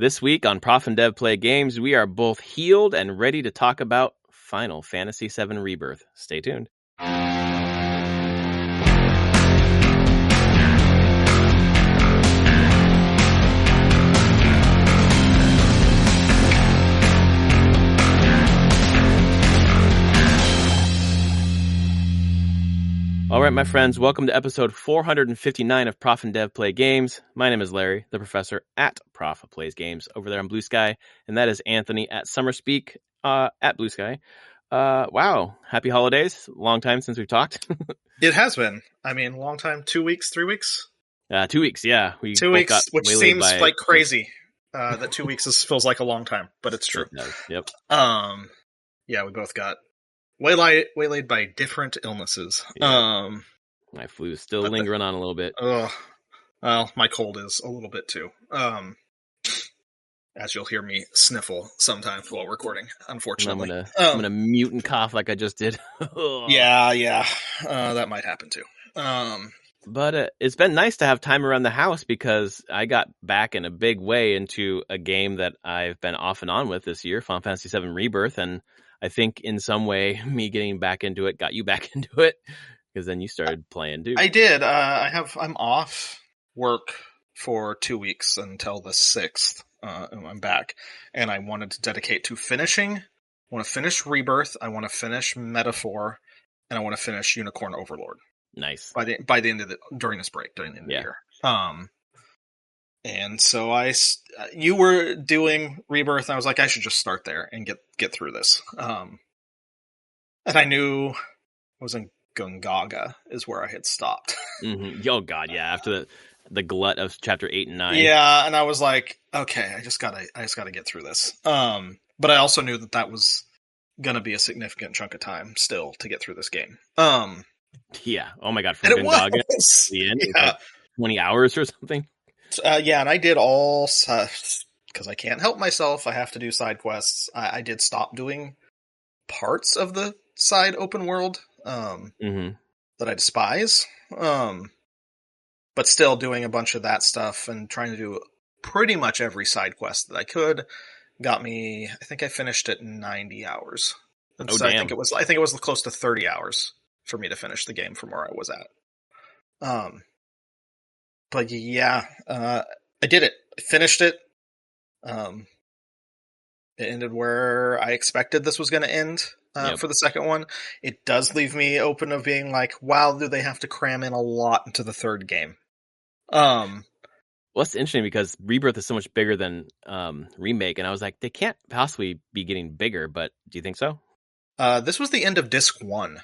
This week on Prof and Dev Play Games, we are both healed and ready to talk about Final Fantasy VII Rebirth. Stay tuned. All right, my friends, welcome to episode 459 of Prof and Dev Play Games. My name is Larry, the professor at Prof Plays Games over there on Blue Sky, and that is Anthony at Summerspeak at Blue Sky. Wow, happy holidays. Long time since we've talked. It has been. I mean, long time. 2 weeks, 3 weeks? 2 weeks, yeah. We 2 weeks, which seems like crazy. That 2 weeks feels like a long time, but it's true. Yep. Yeah, we both got waylaid by different illnesses. Yeah. My flu is still lingering on a little bit. Well, my cold is a little bit too. As you'll hear me sniffle sometimes while recording, unfortunately. I'm gonna mute and cough like I just did. Yeah. That might happen too. But it's been nice to have time around the house because I got back in a big way into a game that I've been off and on with this year, Final Fantasy VII Rebirth, and I think in some way me getting back into it got you back into it because then you started playing, dude. I did. I'm off work for 2 weeks until the 6th. And I'm back, and I wanted to dedicate to finishing. I want to finish Rebirth. I want to finish Metaphor, and I want to finish Unicorn Overlord. Nice. By the end of during this break, during the end of the year. And so you were doing Rebirth, and I was like, I should just start there and get through this. And I knew I was in Gungaga is where I had stopped. Mm-hmm. Oh God, yeah. After the glut of chapter 8 and 9. Yeah, and I was like, okay, I just gotta get through this. But I also knew that was gonna be a significant chunk of time still to get through this game. Yeah. Oh my God, from Gungaga to the end, yeah. Like 20 hours or something. Yeah, and I did all because I can't help myself. I have to do side quests. I did stop doing parts of the side open world that I despise. But still doing a bunch of that stuff and trying to do pretty much every side quest that I could got me. I think I finished it in 90 hours. And so damn. I think it was close to 30 hours for me to finish the game from where I was at. But yeah, I did it. I finished it. It ended where I expected this was going to end. For the second one, it does leave me open of being like, wow, do they have to cram in a lot into the third game? Well, it's interesting because Rebirth is so much bigger than Remake, and I was like, they can't possibly be getting bigger, but do you think so? This was the end of disc 1.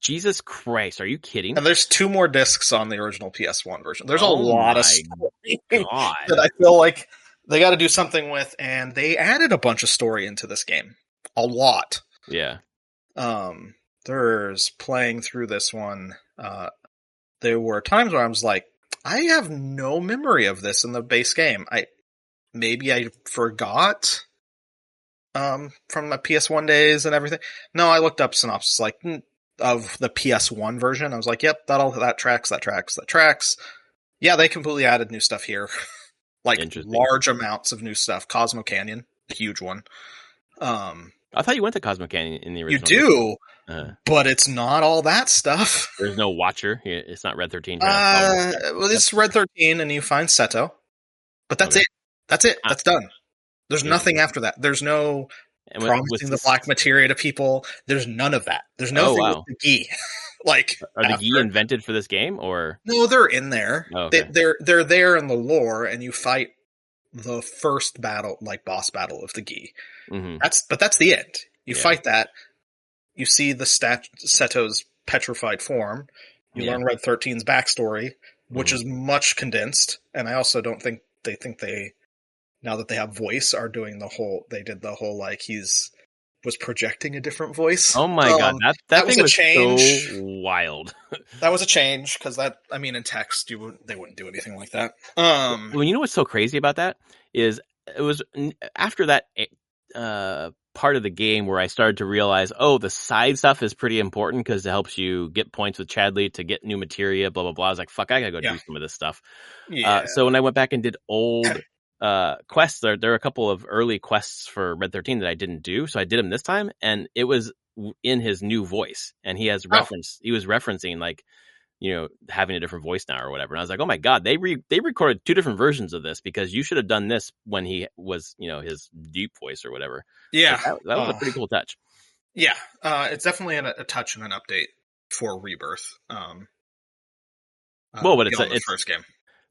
Jesus Christ, are you kidding? And there's 2 more discs on the original PS1 version. There's a lot of story that I feel like they got to do something with, and they added a bunch of story into this game. A lot. Yeah. There's playing through this one. There were times where I was like, I have no memory of this in the base game. Maybe I forgot from my PS1 days and everything. No, I looked up synopsis of the PS1 version. I was like, yep, that tracks. Yeah, they completely added new stuff here. Like large amounts of new stuff. Cosmo Canyon, a huge one. I thought you went to Cosmo Canyon in the original. You do, but it's not all that stuff. There's no Watcher. It's not Red 13. Well, it's Red 13, and you find Seto. But that's it. That's it. That's done. There's nothing after that. There's no promising the black materia to people. There's none of that. There's nothing with the Gi. Are the Gi invented for this game, or no? They're in there. Oh, okay. They're there in the lore, and you fight the first battle, boss battle of the Gi. Mm-hmm. That's the end. You fight that. You see the Seto's petrified form. You learn Red 13's backstory, which is much condensed. And I also don't think they now that they have voice are doing they did the whole he's was projecting a different voice. Oh my God. That was a change. So wild. That was a change because in text they wouldn't do anything like that. Well, you know what's so crazy about that is it was after that part of the game where I started to realize, the side stuff is pretty important because it helps you get points with Chadley to get new materia, blah, blah, blah. I was like, fuck, I gotta go do some of this stuff. Yeah. So when I went back and did old quests. There are a couple of early quests for Red 13 that I didn't do, so I did them this time, and it was in his new voice, and he was referencing like, having a different voice now or whatever. And I was like, oh my god, they recorded 2 different versions of this, because you should have done this when he was, his deep voice or whatever. Yeah, like that was a pretty cool touch. Yeah, it's definitely a touch and an update for Rebirth. But it's the first game.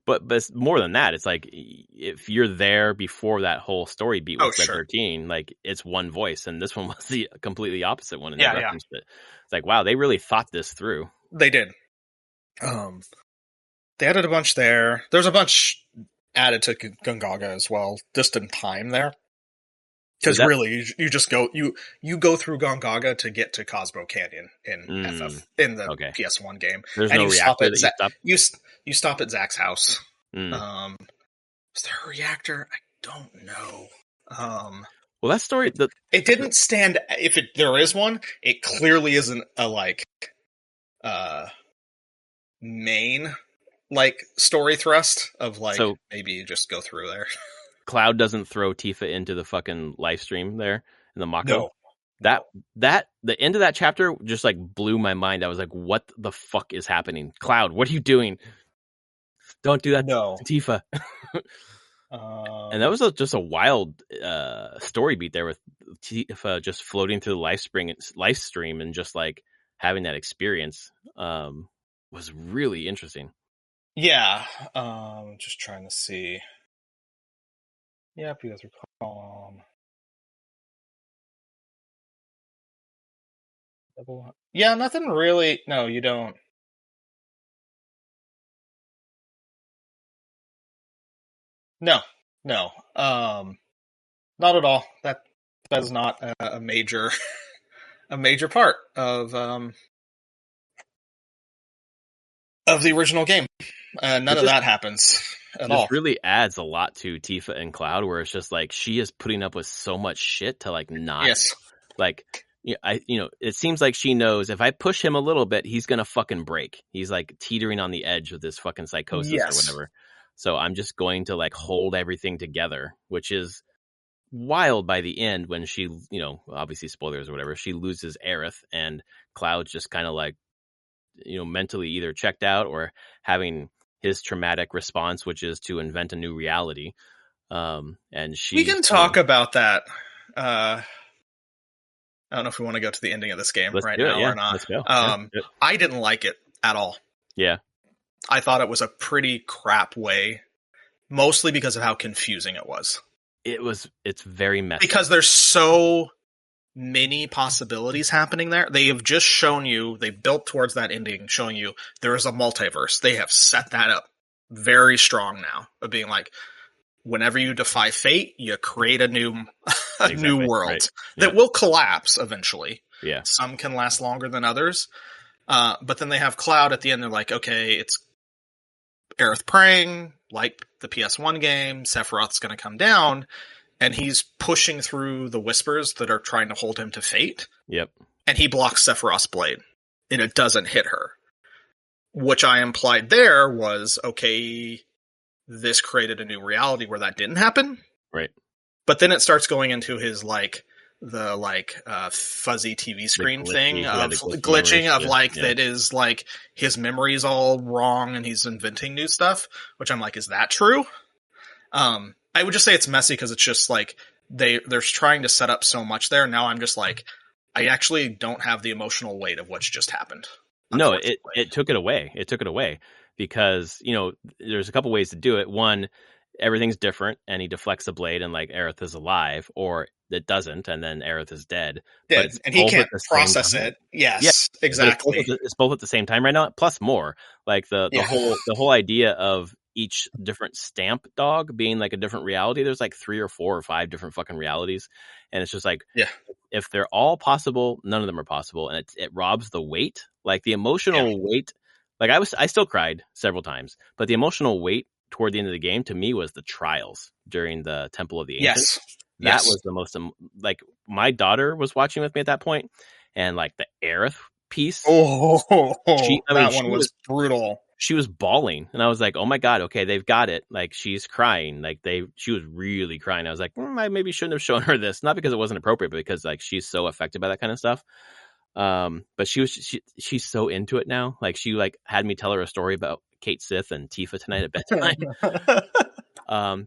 But it's more than that. It's like, if you're there before that whole story beat with Red 13, like, it's one voice, and this one was the completely opposite one. And they referenced it. It's like, wow, they really thought this through. They did. They added a bunch there. There's a bunch added to Gongaga as well, just in time there. Because really, you just go go through Gongaga to get to Cosmo Canyon in FF in the PS1 game. There's no reactor. You stop at Zach's house. Mm. Is there a reactor? I don't know. Well, that story, it didn't stand. If there is one, it clearly isn't a main story thrust of maybe you just go through there. Cloud doesn't throw Tifa into the fucking live stream there in the Mako. No. The end of that chapter just blew my mind. I was like, what the fuck is happening? Cloud, what are you doing? Don't do that to Tifa. And that was just a wild story beat there, with Tifa just floating through the live stream and just having that experience was really interesting. Yeah. Just trying to see. Yep, you guys recall. Yeah, nothing really. No, you don't. No. Not at all. That is not a major part of the original game. None of that happens at all. This really adds a lot to Tifa and Cloud, where it's just she is putting up with so much shit to not. Yes. It seems like she knows, if I push him a little bit, he's gonna fucking break. He's teetering on the edge with this fucking psychosis or whatever. So I'm just going to hold everything together, which is wild by the end when she, obviously spoilers or whatever, she loses Aerith, and Cloud's just kind of mentally either checked out or having his traumatic response, which is to invent a new reality. And we can talk about that. I don't know if we want to go to the ending of this game right now or not. Let's go. I didn't like it at all. Yeah. I thought it was a pretty crap way, mostly because of how confusing it was. It's very messy. Because there's so many possibilities happening there. They have just shown you, they built towards that ending, showing you there is a multiverse. They have set that up very strong now, of being whenever you defy fate, you create a new new world that will collapse eventually. Yeah. Some can last longer than others. But then they have Cloud at the end. They're okay, it's Aerith praying, like the PS1 game, Sephiroth's going to come down, and he's pushing through the whispers that are trying to hold him to fate. Yep. And he blocks Sephiroth's blade, and it doesn't hit her. Which I implied there was, okay, this created a new reality where that didn't happen. Right. But then it starts going into his fuzzy TV screen thing of glitching of that is his memory's all wrong and he's inventing new stuff, which I'm is that true? I would just say it's messy because it's just they're trying to set up so much there. Now I'm just I actually don't have the emotional weight of what's just happened. No, it took it away. It took it away because, there's a couple ways to do it. One, everything's different and he deflects the blade and Aerith is alive, or it doesn't, and then Aerith is dead. And he can't process it. Yes, exactly. It's both at the same time right now, plus more. The whole idea of each different stamp dog being a different reality. There's 3 or 4 or 5 different fucking realities, and it's just if they're all possible, none of them are possible, and it robs the weight, the emotional weight. I still cried several times, but the emotional weight toward the end of the game to me was the trials during the Temple of the Ancients. That was the most, my daughter was watching with me at that point, and the Aerith piece. That one was brutal. she was bawling, and I was like, "Oh my god, okay, they've got it." Like, she's crying. Like, she was really crying. I was like, I maybe shouldn't have shown her this, not because it wasn't appropriate, but because like she's so affected by that kind of stuff. But she's so into it now. Like, she like had me tell her a story about Kate Sith and Tifa tonight at bedtime.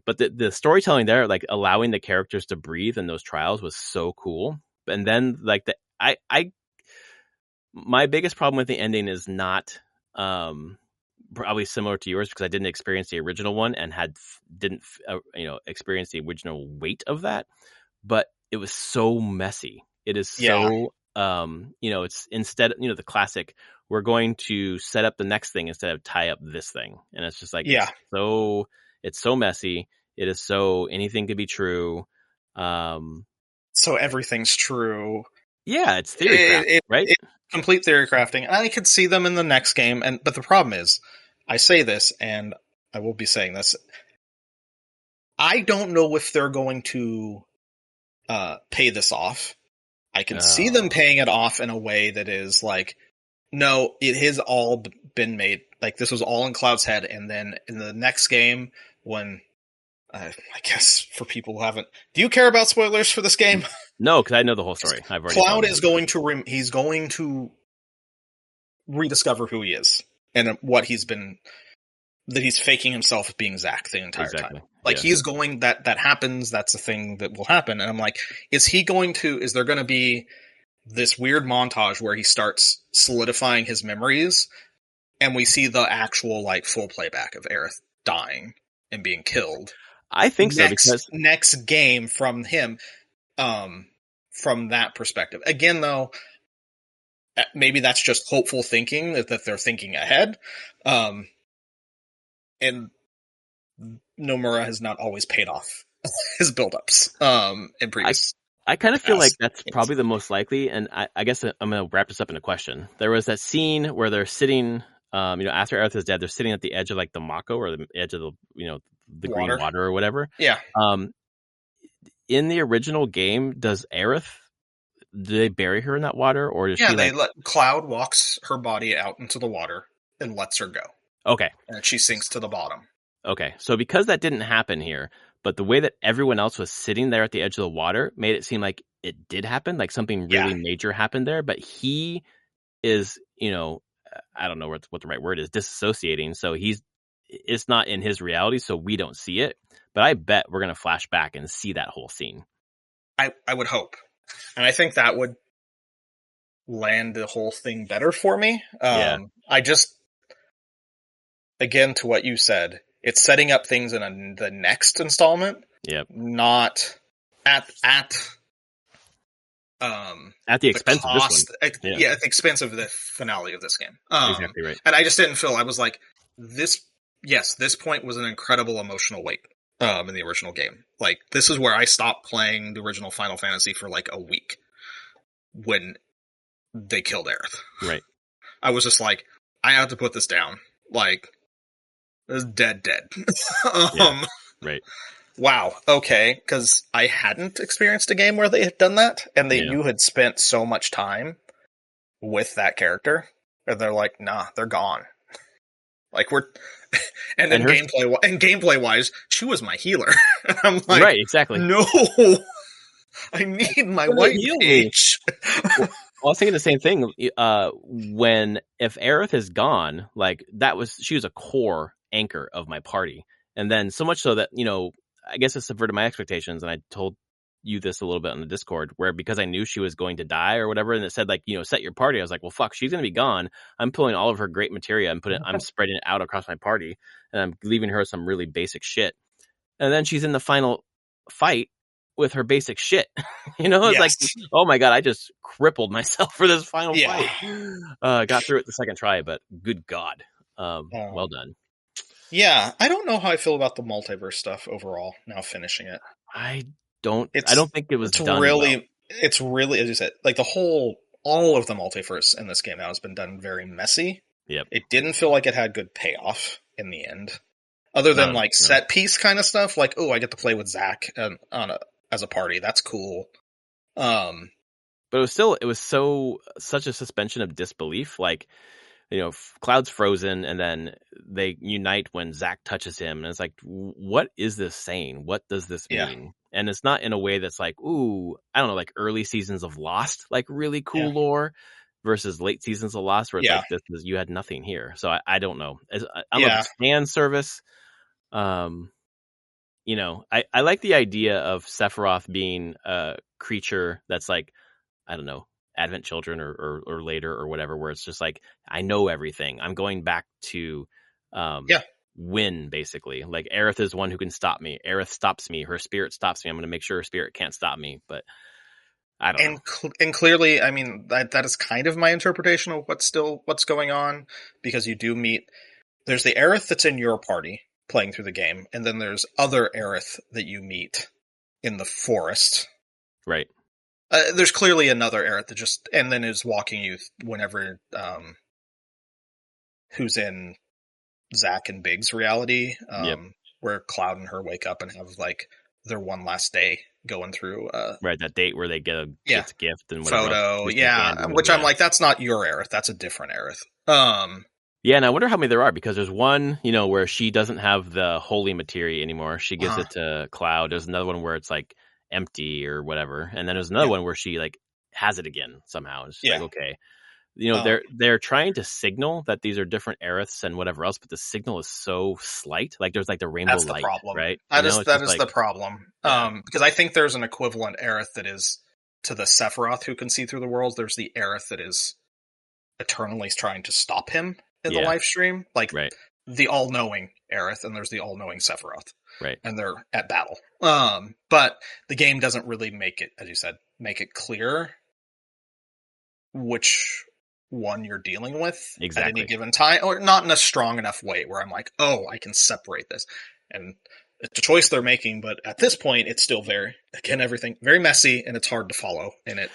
But the storytelling there, like allowing the characters to breathe in those trials, was so cool. And then like my biggest problem with the ending is not probably similar to yours, because I didn't experience the original one and didn't experience the original weight of that. But it was so messy. It is so it's instead, the classic, we're going to set up the next thing instead of tie up this thing, and it's just like it's so messy. It is so anything could be true. So everything's true. Yeah, it's theory crafting, right? Complete theory crafting. I could see them in the next game, but the problem is, I say this, and I will be saying this, I don't know if they're going to pay this off. I can see them paying it off in a way that is like, no, it has all been made. Like, this was all in Cloud's head, and then in the next game, when I guess for people who haven't, do you care about spoilers for this game? No, because I know the whole story. I've already. Cloud is going to he's going to rediscover who he is and what he's been. That he's faking himself as being Zack the entire time. Like, he's going, that happens, that's a thing that will happen. And I'm like, is there going to be this weird montage where he starts solidifying his memories, and we see the actual, like, full playback of Aerith dying and being killed? I think so, because next game from him, from that perspective. Again, though, maybe that's just hopeful thinking, that they're thinking ahead. And Nomura has not always paid off his buildups in previous. I kind of feel like that's probably the most likely, and I guess I'm going to wrap this up in a question. There was that scene where they're sitting, after Aerith is dead, they're sitting at the edge of like the Mako, or the edge of the green water or whatever. Yeah. In the original game, do they bury her in that water, or does she? They let Cloud walks her body out into the water and lets her go. Okay. And she sinks to the bottom. Okay. So because that didn't happen here, but the way that everyone else was sitting there at the edge of the water made it seem like it did happen, like something really major happened there. But he is, I don't know what the right word is, disassociating. So it's not in his reality, so we don't see it. But I bet we're going to flash back and see that whole scene. I would hope. And I think that would land the whole thing better for me. Again, to what you said, it's setting up things in the next installment. Yep. Not at the expense of this one. At the expense of the finale of this game. Exactly right. And I just didn't feel, I was like, this point was an incredible emotional weight in the original game. Like, this is where I stopped playing the original Final Fantasy for like a week when they killed Aerith. Right. I was just like, I have to put this down. Like, it was dead. Right. Wow. Okay. Because I hadn't experienced a game where they had done that, and you had spent so much time with that character, and they're like, nah, they're gone. Like, and then gameplay wise, she was my healer. And I'm like, right, exactly. No, I need my white page. Well, I was thinking the same thing. If Aerith is gone, like she was a core anchor of my party, and then so much so that I guess it subverted my expectations, and I told you this a little bit on the Discord, where because I knew she was going to die or whatever, and it said like set your party. I was like, well, fuck, she's gonna be gone. I'm pulling all of her great materia and I'm spreading it out across my party, and I'm leaving her some really basic shit. And then she's in the final fight with her basic shit. It's like, oh my god, I just crippled myself for this final fight. Got through it the second try, but good god, well done. Yeah, I don't know how I feel about the multiverse stuff overall. Now finishing it, I don't think it was done really well. It's really, as you said, like all of the multiverse in this game now has been done very messy. Yep. It didn't feel like it had good payoff in the end, other than set piece kind of stuff. Like, oh, I get to play with Zack as a party. That's cool. But it was such a suspension of disbelief. Like, Cloud's frozen, and then they unite when Zack touches him, and it's like, what is this saying? What does this Yeah. mean? And it's not in a way that's like, ooh, I don't know, like early seasons of Lost, like really Yeah. cool lore, versus late seasons of Lost, where it's Yeah. like, you had nothing here. So I don't know. I don't know if Yeah. it's fan service. I like the idea of Sephiroth being a creature that's like, I don't know, Advent Children or later or whatever, where it's just like, I know everything. I'm going back to Yeah. win, basically. Like, Aerith is one who can stop me. Aerith stops me. Her spirit stops me. I'm going to make sure her spirit can't stop me. But I don't know. And clearly, I mean, that is kind of my interpretation of what's going on, because you do meet, there's the Aerith that's in your party playing through the game, and then there's other Aerith that you meet in the forest. Right. There's clearly another Aerith that and then is walking you whenever, who's in Zack and Big's reality, Yep. where Cloud and her wake up and have like their one last day going through, Right. That date where they get a yeah, kid's gift and whatever else. photo, Disney yeah, candy. which I'm Yeah. like, that's not your Aerith, that's a different Aerith. Yeah, and I wonder how many there are, because there's one, where she doesn't have the holy materia anymore. She gives it to Cloud. There's another one where it's like empty or whatever, and then there's another Yeah. one where she like has it again somehow. It's just Yeah. like, okay, they're trying to signal that these are different Aeriths and whatever else, but the signal is so slight. Like, there's like the rainbow That's the light, problem. right? That It's is just the problem. yeah. Because I think there's an equivalent Aerith that is to the Sephiroth who can see through the worlds. There's the Aerith that is eternally trying to stop him in the live stream, like right, the all-knowing Aerith, and there's the all-knowing Sephiroth, right, and they're at battle. But the game doesn't really make it, as you said, make it clear which one you're dealing with at any given time, or not in a strong enough way where I'm like, oh, I can separate this. And it's a choice they're making, but at this point, it's still everything very messy, and it's hard to follow in it.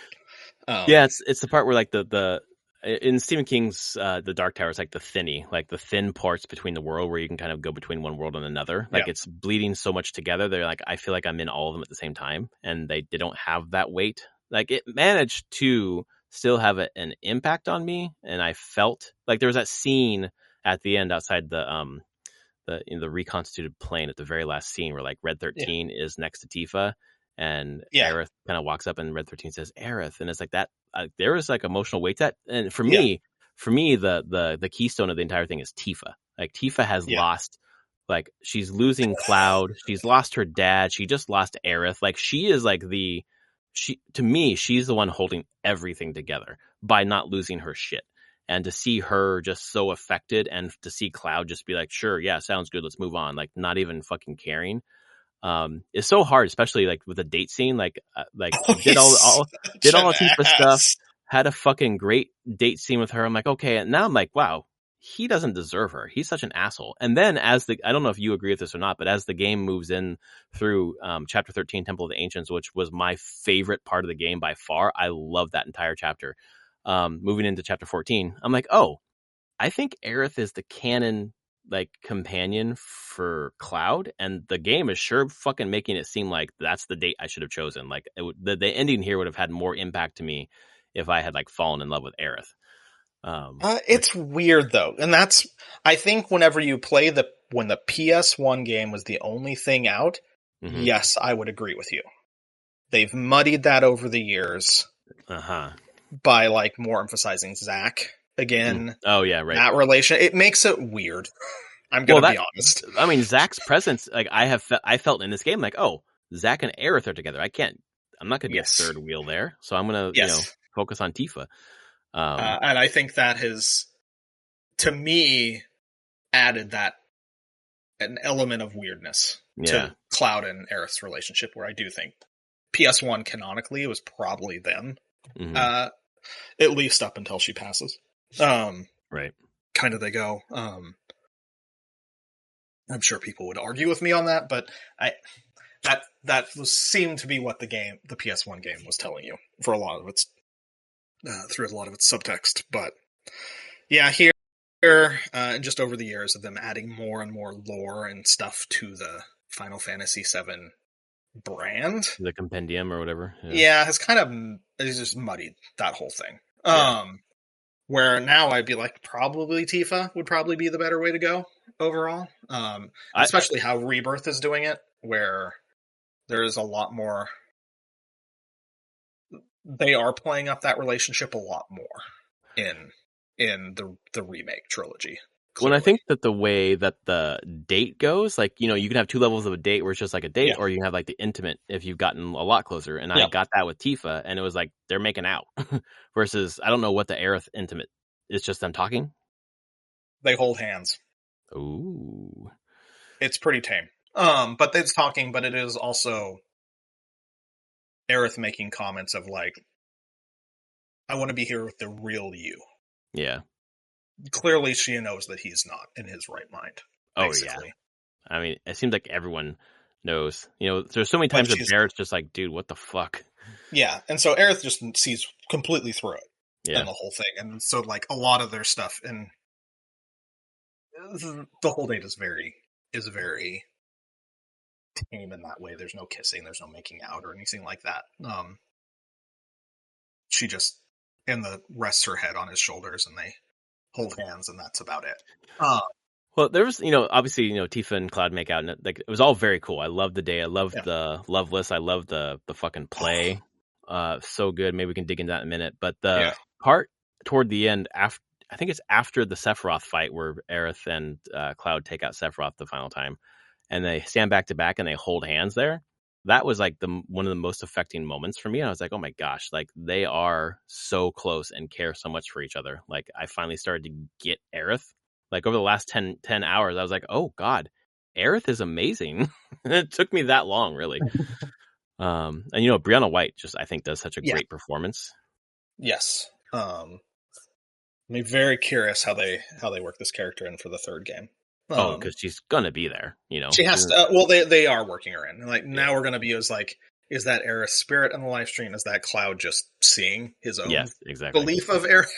Yeah, it's the part where like the in Stephen King's The Dark Tower, it's like the thin parts between the world where you can kind of go between one world and another. Like, it's bleeding so much together. They're like, I feel like I'm in all of them at the same time, and they don't have that weight. Like, it managed to still have an impact on me, and I felt like there was that scene at the end outside the reconstituted plane at the very last scene where like Red 13 is next to Tifa, and Aerith kind of walks up and Red 13 says Aerith, and it's like that. There is like emotional weight to that, and for me, the keystone of the entire thing is Tifa. Like, Tifa has lost, like, she's losing Cloud, she's lost her dad, she just lost Aerith. Like, she is like to me, she's the one holding everything together by not losing her shit. And to see her just so affected, and to see Cloud just be like, sure, yeah, sounds good, let's move on, like, not even fucking caring, is so hard, especially like with a date scene. Like, did all Tifa stuff, had a fucking great date scene with her. I'm like, okay, and now I'm like, wow, he doesn't deserve her. He's such an asshole. And then I don't know if you agree with this or not, but as the game moves in through chapter 13, Temple of the Ancients, which was my favorite part of the game by far. I love that entire chapter. Moving into chapter 14, I'm like, oh, I think Aerith is the canon, like, companion for Cloud, and the game is sure fucking making it seem like that's the date I should have chosen. Like, the ending here would have had more impact to me if I had like fallen in love with Aerith. It's weird though, and that's, I think whenever you play when the PS1 game was the only thing out, yes, I would agree with you. They've muddied that over the years by like more emphasizing Zack again. Oh yeah, right. That relation, it makes it weird. I'm gonna be honest. I mean, Zack's presence, like, I felt in this game, like, oh, Zack and Aerith are together. I'm not gonna be a third wheel there, so I'm gonna focus on Tifa. And I think that has, to me, added an element of weirdness to Cloud and Aerith's relationship, where I do think PS1 canonically was probably them, at least up until she passes. Right. Kind of they go. I'm sure people would argue with me on that, but seemed to be what the PS1 game was telling you for a lot of its through a lot of its subtext. But yeah, here and just over the years of them adding more and more lore and stuff to the Final Fantasy VII brand, the compendium or whatever. Yeah, it's just muddied that whole thing. Where now I'd be like, probably Tifa would probably be the better way to go overall. I Especially how Rebirth is doing it, where there is a lot more. They are playing up that relationship a lot more in the remake trilogy. When I Clearly, think that the way that the date goes, like, you can have two levels of a date where it's just like a date, yeah, or you can have like the intimate if you've gotten a lot closer. And I yeah, got that with Tifa, and it was like they're making out. Versus, I don't know what the Aerith intimate. It's just them talking. they hold hands. Ooh, It's pretty tame. But it's talking, but it is also Aerith making comments of like, I want to be here with the real you. yeah. Clearly, she knows that he's not in his right mind, Oh yeah. basically. I mean, it seems like everyone knows. There's so many But times that she's, Barrett's just like, dude, what the fuck? yeah. And so Aerith just sees completely through it Yeah. and the whole thing. And so, like, a lot of their stuff, and the whole date is very tame in that way. There's no kissing, there's no making out or anything like that. She just, and the rests her head on his shoulders and they hold hands, and that's about it. Well, there was, obviously, Tifa and Cloud make out, and it was all very cool. I loved the day. I loved Yeah. the Loveless. I loved the fucking play. So good. Maybe we can dig into that in a minute. But the part toward the end, after I think it's after the Sephiroth fight where Aerith and Cloud take out Sephiroth the final time, and they stand back to back and they hold hands there. That was like one of the most affecting moments for me. And I was like, oh my gosh, like they are so close and care so much for each other. Like I finally started to get Aerith. Like over the last 10 hours, I was like, oh God, Aerith is amazing. It took me that long, really. And Brianna White just, I think, does such a great performance. Yes. I'm very curious how they work this character in for the third game. Because she's gonna be there, She has to. Well, they are working her in. Like now, we're gonna be as like, is that Aerith's spirit in the live stream? Is that Cloud just seeing his own exactly. belief of Aerith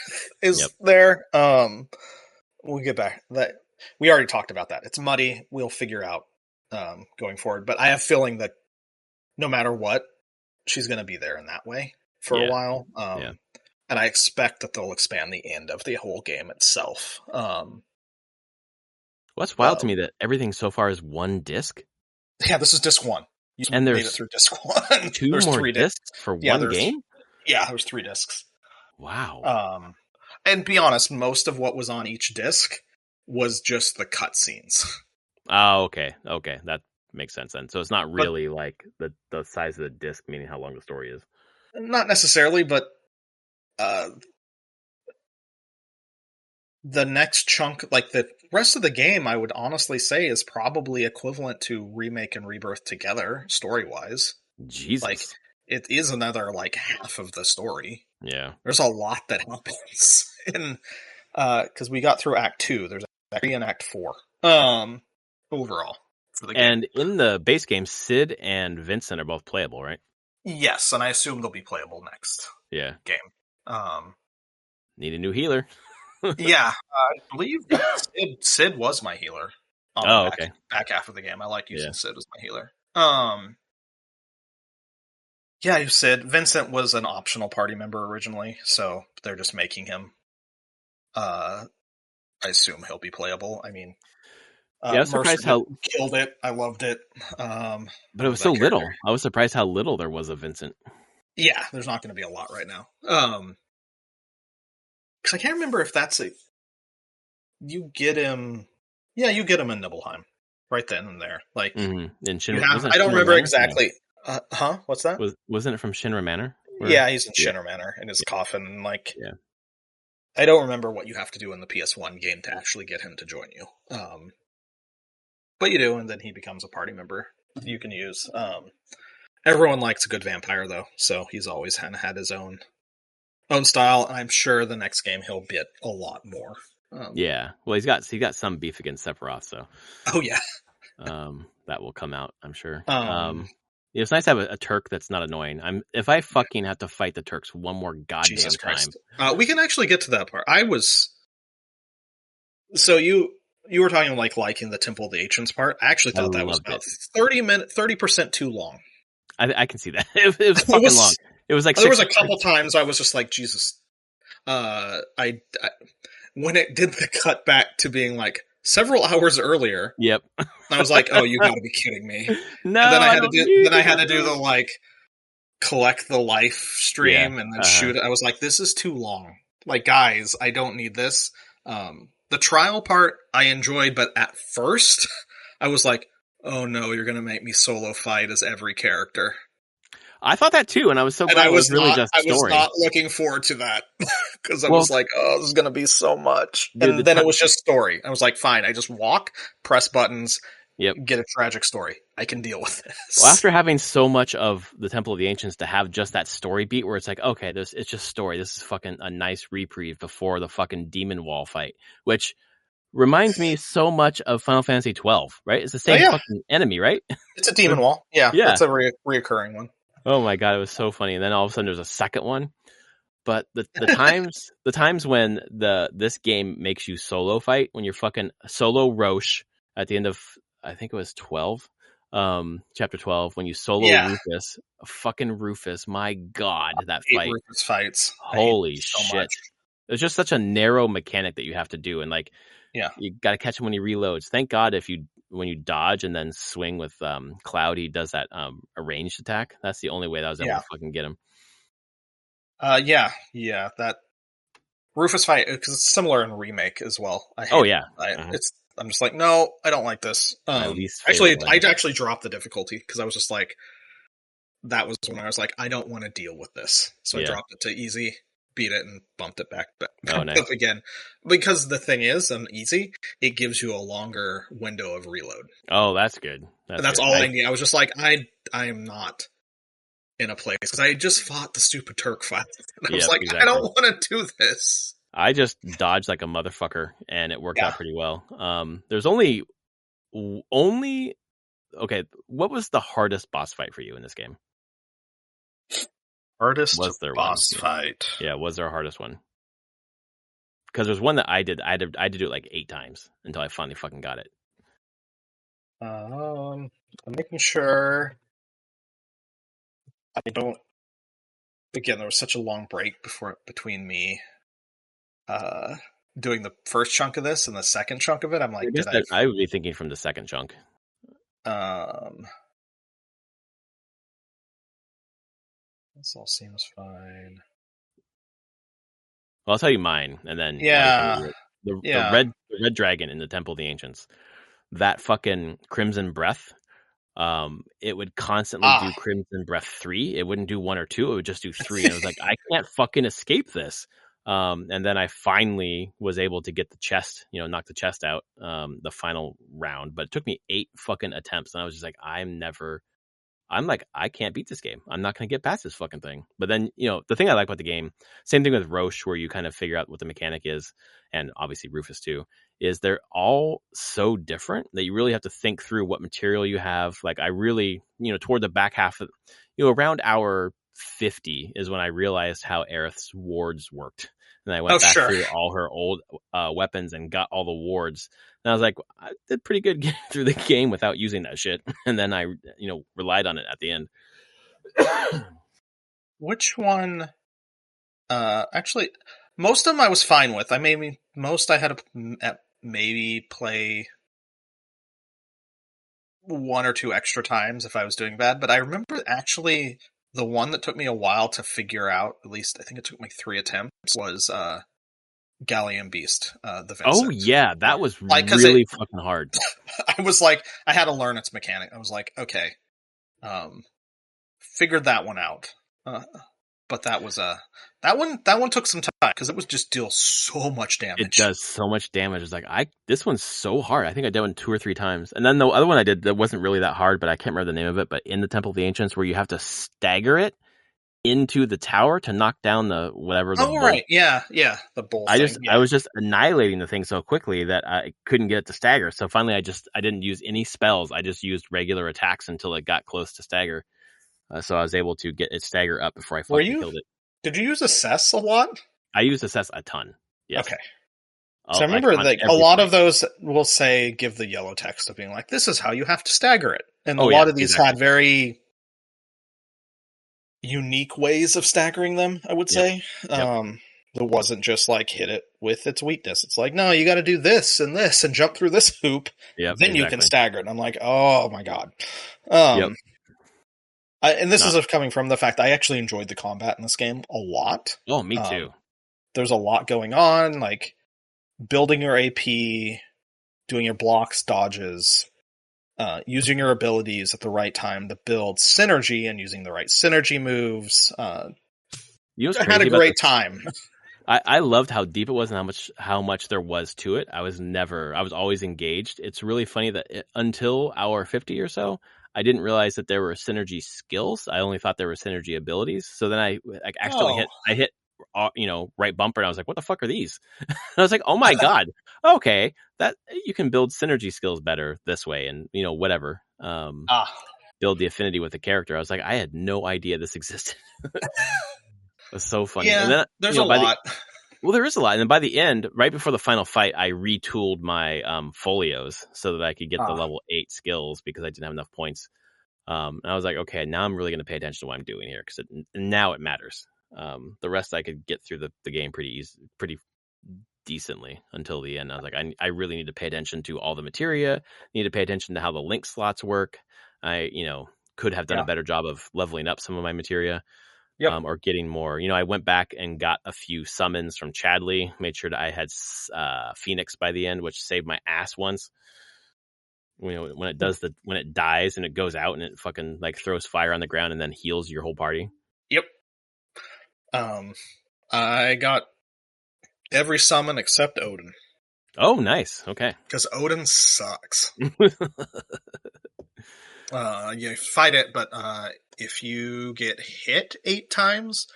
is there? We'll get back that. We already talked about that. It's muddy. We'll figure out going forward. But I have a feeling that no matter what, she's going to be there in that way for a while. And I expect that they'll expand the end of the whole game itself. What's wild to me that everything so far is one disc? Yeah, this is disc one. You and made it through disc one. There's more 3 discs for one game? Yeah, there's 3 discs. Wow. And be honest, most of what was on each disc was just the cutscenes. Oh, okay. Okay, that makes sense then. So it's not really like the size of the disc, meaning how long the story is. Not necessarily, but the next chunk, like the rest of the game, I would honestly say is probably equivalent to Remake and Rebirth together, story-wise. Jesus. Like, it is another, like, half of the story. Yeah. There's a lot that happens. Because we got through Act 2. There's Act 3 and Act 4. Overall. For the game. And in the base game, Sid and Vincent are both playable, right? Yes, and I assume they'll be playable next game. Need a new healer. Yeah, I believe Sid was my healer. Okay. Back half of the game, I liked using Sid as my healer. Yeah, you said Vincent was an optional party member originally, so they're just making him. I assume he'll be playable. I mean, I was surprised how killed it. I loved it. But it was so little. I was surprised how little there was of Vincent. Yeah, there's not going to be a lot right now. Because I can't remember if that's you get him. Yeah, you get him in Nibelheim right then and there. Like in I don't remember exactly. What's that? Wasn't it from Shinra Manor? Yeah, he's in Shinra Manor in his coffin. Like, I don't remember what you have to do in the PS1 game to actually get him to join you. But you do, and then he becomes a party member you can use. Everyone likes a good vampire, though, so he's always had his own style. And I'm sure the next game he'll bit a lot more. Well, he's got some beef against Sephiroth, so. Oh yeah. That will come out, I'm sure. It's nice to have a Turk that's not annoying. If I fucking have to fight the Turks one more goddamn time. We can actually get to that part. So you were talking like liking the Temple of the Ancients part. I actually thought that was about 30% too long. I can see that. It was fucking long. It was like there was a couple times I was just like, Jesus. I when it did the cut back to being like several hours earlier, Yep. I was like, "Oh, you got to be kidding me!" No, And then I don't need then to I had go to do through the it. like collect the life Yeah. stream and then Uh-huh. shoot it. I was like, "This is too long." Like, guys, I don't need this. The trial part I enjoyed, but at first I was like, "Oh no, you're gonna make me solo fight as every character." I thought that too, and I was so And glad it was really just I was story. not looking forward to that because I Well, was like, oh, this is going to be so much. dude, And then it was just story. I was like, fine, I just walk, press buttons, yep. get a tragic story. I can deal with Well, this. after having so much of the Temple of the Ancients to have just that story beat where it's like, okay, it's just story. This is fucking a nice reprieve before the fucking demon wall fight, which reminds me so much of Final Fantasy 12, right? It's the Oh same yeah, fucking enemy, right? it's a demon wall. Yeah, Yeah. that's a reoccurring one. Oh my god, it was so funny. And then all of a sudden there's a second one. But the times when this game makes you solo fight, when you're fucking solo Roche at the end of, I think it was 12, chapter 12, when you solo Yeah, fucking Rufus, my god, that I hate fight. Rufus fights. I hate them Holy so shit. much. It's just such a narrow mechanic that you have to do, and like Yeah, you got to catch him when he reloads. Thank God when you dodge and then swing with Cloud, he does that a ranged attack. That's the only way that I was able yeah, to fucking get him. yeah. That Rufus fight because it's similar in remake as well. I Oh hate it. yeah. Uh-huh. I'm just like, no, I don't like this. My least favorite I one. actually dropped the difficulty because I was just like, that was when I was like, I don't want to deal with this, so I Yeah. dropped it to easy, beat it, and bumped it back Oh, nice. up again. Because the thing is, on easy, it gives you a longer window of reload, Oh, that's good. and That's that's good. all I need. I was just like, I am not in a place because I just fought the stupid Turk fight, and I was Yeah, like, I exactly. don't want to do this. I just dodged like a motherfucker, and it worked Yeah, out pretty well. There's only okay. What was the hardest boss fight for you in this game? hardest Was there one? boss Yeah, fight. yeah. Was there a hardest one? Because there's one that I did. I had to do it like 8 times until I finally fucking got it. I'm making sure I don't. Again, there was such a long break between me uh, doing the first chunk of this and the second chunk of it. I'm I like, guess did I? that I would be thinking from the second chunk. Um, this all seems fine. Well, I'll tell you mine, and then while you tell me Yeah, yeah. the red dragon in the Temple of the Ancients, that fucking Crimson Breath. It would constantly Ah, do Crimson Breath 3. It wouldn't do 1 or 2. It would just do 3. And I was like, I can't fucking escape this. And then I finally was able to get the chest, knock the chest out, the final round. But it took me 8 fucking attempts. And I was just like, I'm like, I can't beat this game. I'm not going to get past this fucking thing. But then, the thing I like about the game, same thing with Roche, where you kind of figure out what the mechanic is, and obviously Rufus too, is they're all so different that you really have to think through what material you have. Like I really, toward the back half of, around hour 50 is when I realized how Aerith's wards worked. And I oh went back sure. through all her old weapons and got all the wards. And I was like, I did pretty good getting through the game without using that shit. And then I, relied on it at the end. Which one? Actually, most of them I was fine with. Most I had to maybe play one or two extra times if I was doing bad. But I remember actually the one that took me a while to figure out, at least I think it took me 3 attempts, was Galleon Beast, the Oh Vincent. yeah, that was Like, because really fucking hard. I was like, I had to learn its mechanic. I was like, okay, figured that one out. But that was that one took some time because it was just deal so much It damage. does so much damage. It's like this one's so hard. I think I did one 2 or 3 times. And then the other one I did that wasn't really that hard, but I can't remember the name of it. But in the Temple of the Ancients, where you have to stagger it into the tower to knock down the whatever the Oh bolt. right, yeah, the bull thing. I was just annihilating the thing so quickly that I couldn't get it to stagger. So finally, I didn't use any spells. I just used regular attacks until it got close to stagger. So I was able to get it stagger up before I fucking killed it. Did you use Assess a lot? I used Assess a ton. Yes. Okay. So I remember a lot of those will say give the yellow text of being like, this is how you have to stagger it. And a lot of these had very unique ways of staggering them, I would say. Yep. It wasn't just like hit it with its weakness. It's like, no, you got to do this and jump through this hoop. Yep, Then you can exactly. stagger it. And I'm like, oh my God. Yep. And this Not. is coming from the fact I actually enjoyed the combat in this game a lot. Oh, me too. There's a lot going on, like building your AP, doing your blocks, dodges, using your abilities at the right time to build synergy and using the right synergy moves. You know what's I had a crazy about great this? time. I loved how deep it was and how much there was to it. I was always engaged. It's really funny that until hour 50 or so, I didn't realize that there were synergy skills. I only thought there were synergy abilities. So then I accidentally hit right bumper, and I was like, what the fuck are these? And I was like, oh my God. Okay. That you can build synergy skills better this way, and whatever. Build the affinity with the character. I was like, I had no idea this existed. It was so funny. Yeah, And then there's a lot. Well, there is a lot. And then by the end, right before the final fight, I retooled my folios so that I could get the level 8 skills because I didn't have enough points. And I was like, okay, now I'm really going to pay attention to what I'm doing here because now it matters. The rest I could get through the game pretty decently until the end. I was like, I really need to pay attention to all the materia, need to pay attention to how the link slots work. I could have done a better job of leveling up some of my materia. Yep. Or getting more. I went back and got a few summons from Chadley, made sure that I had Phoenix by the end, which saved my ass once. When it dies and it goes out and it fucking like throws fire on the ground and then heals your whole party. Yep. I got every summon except Odin. Oh, nice. Okay. Because Odin sucks. You fight it, but if you get hit 8 times,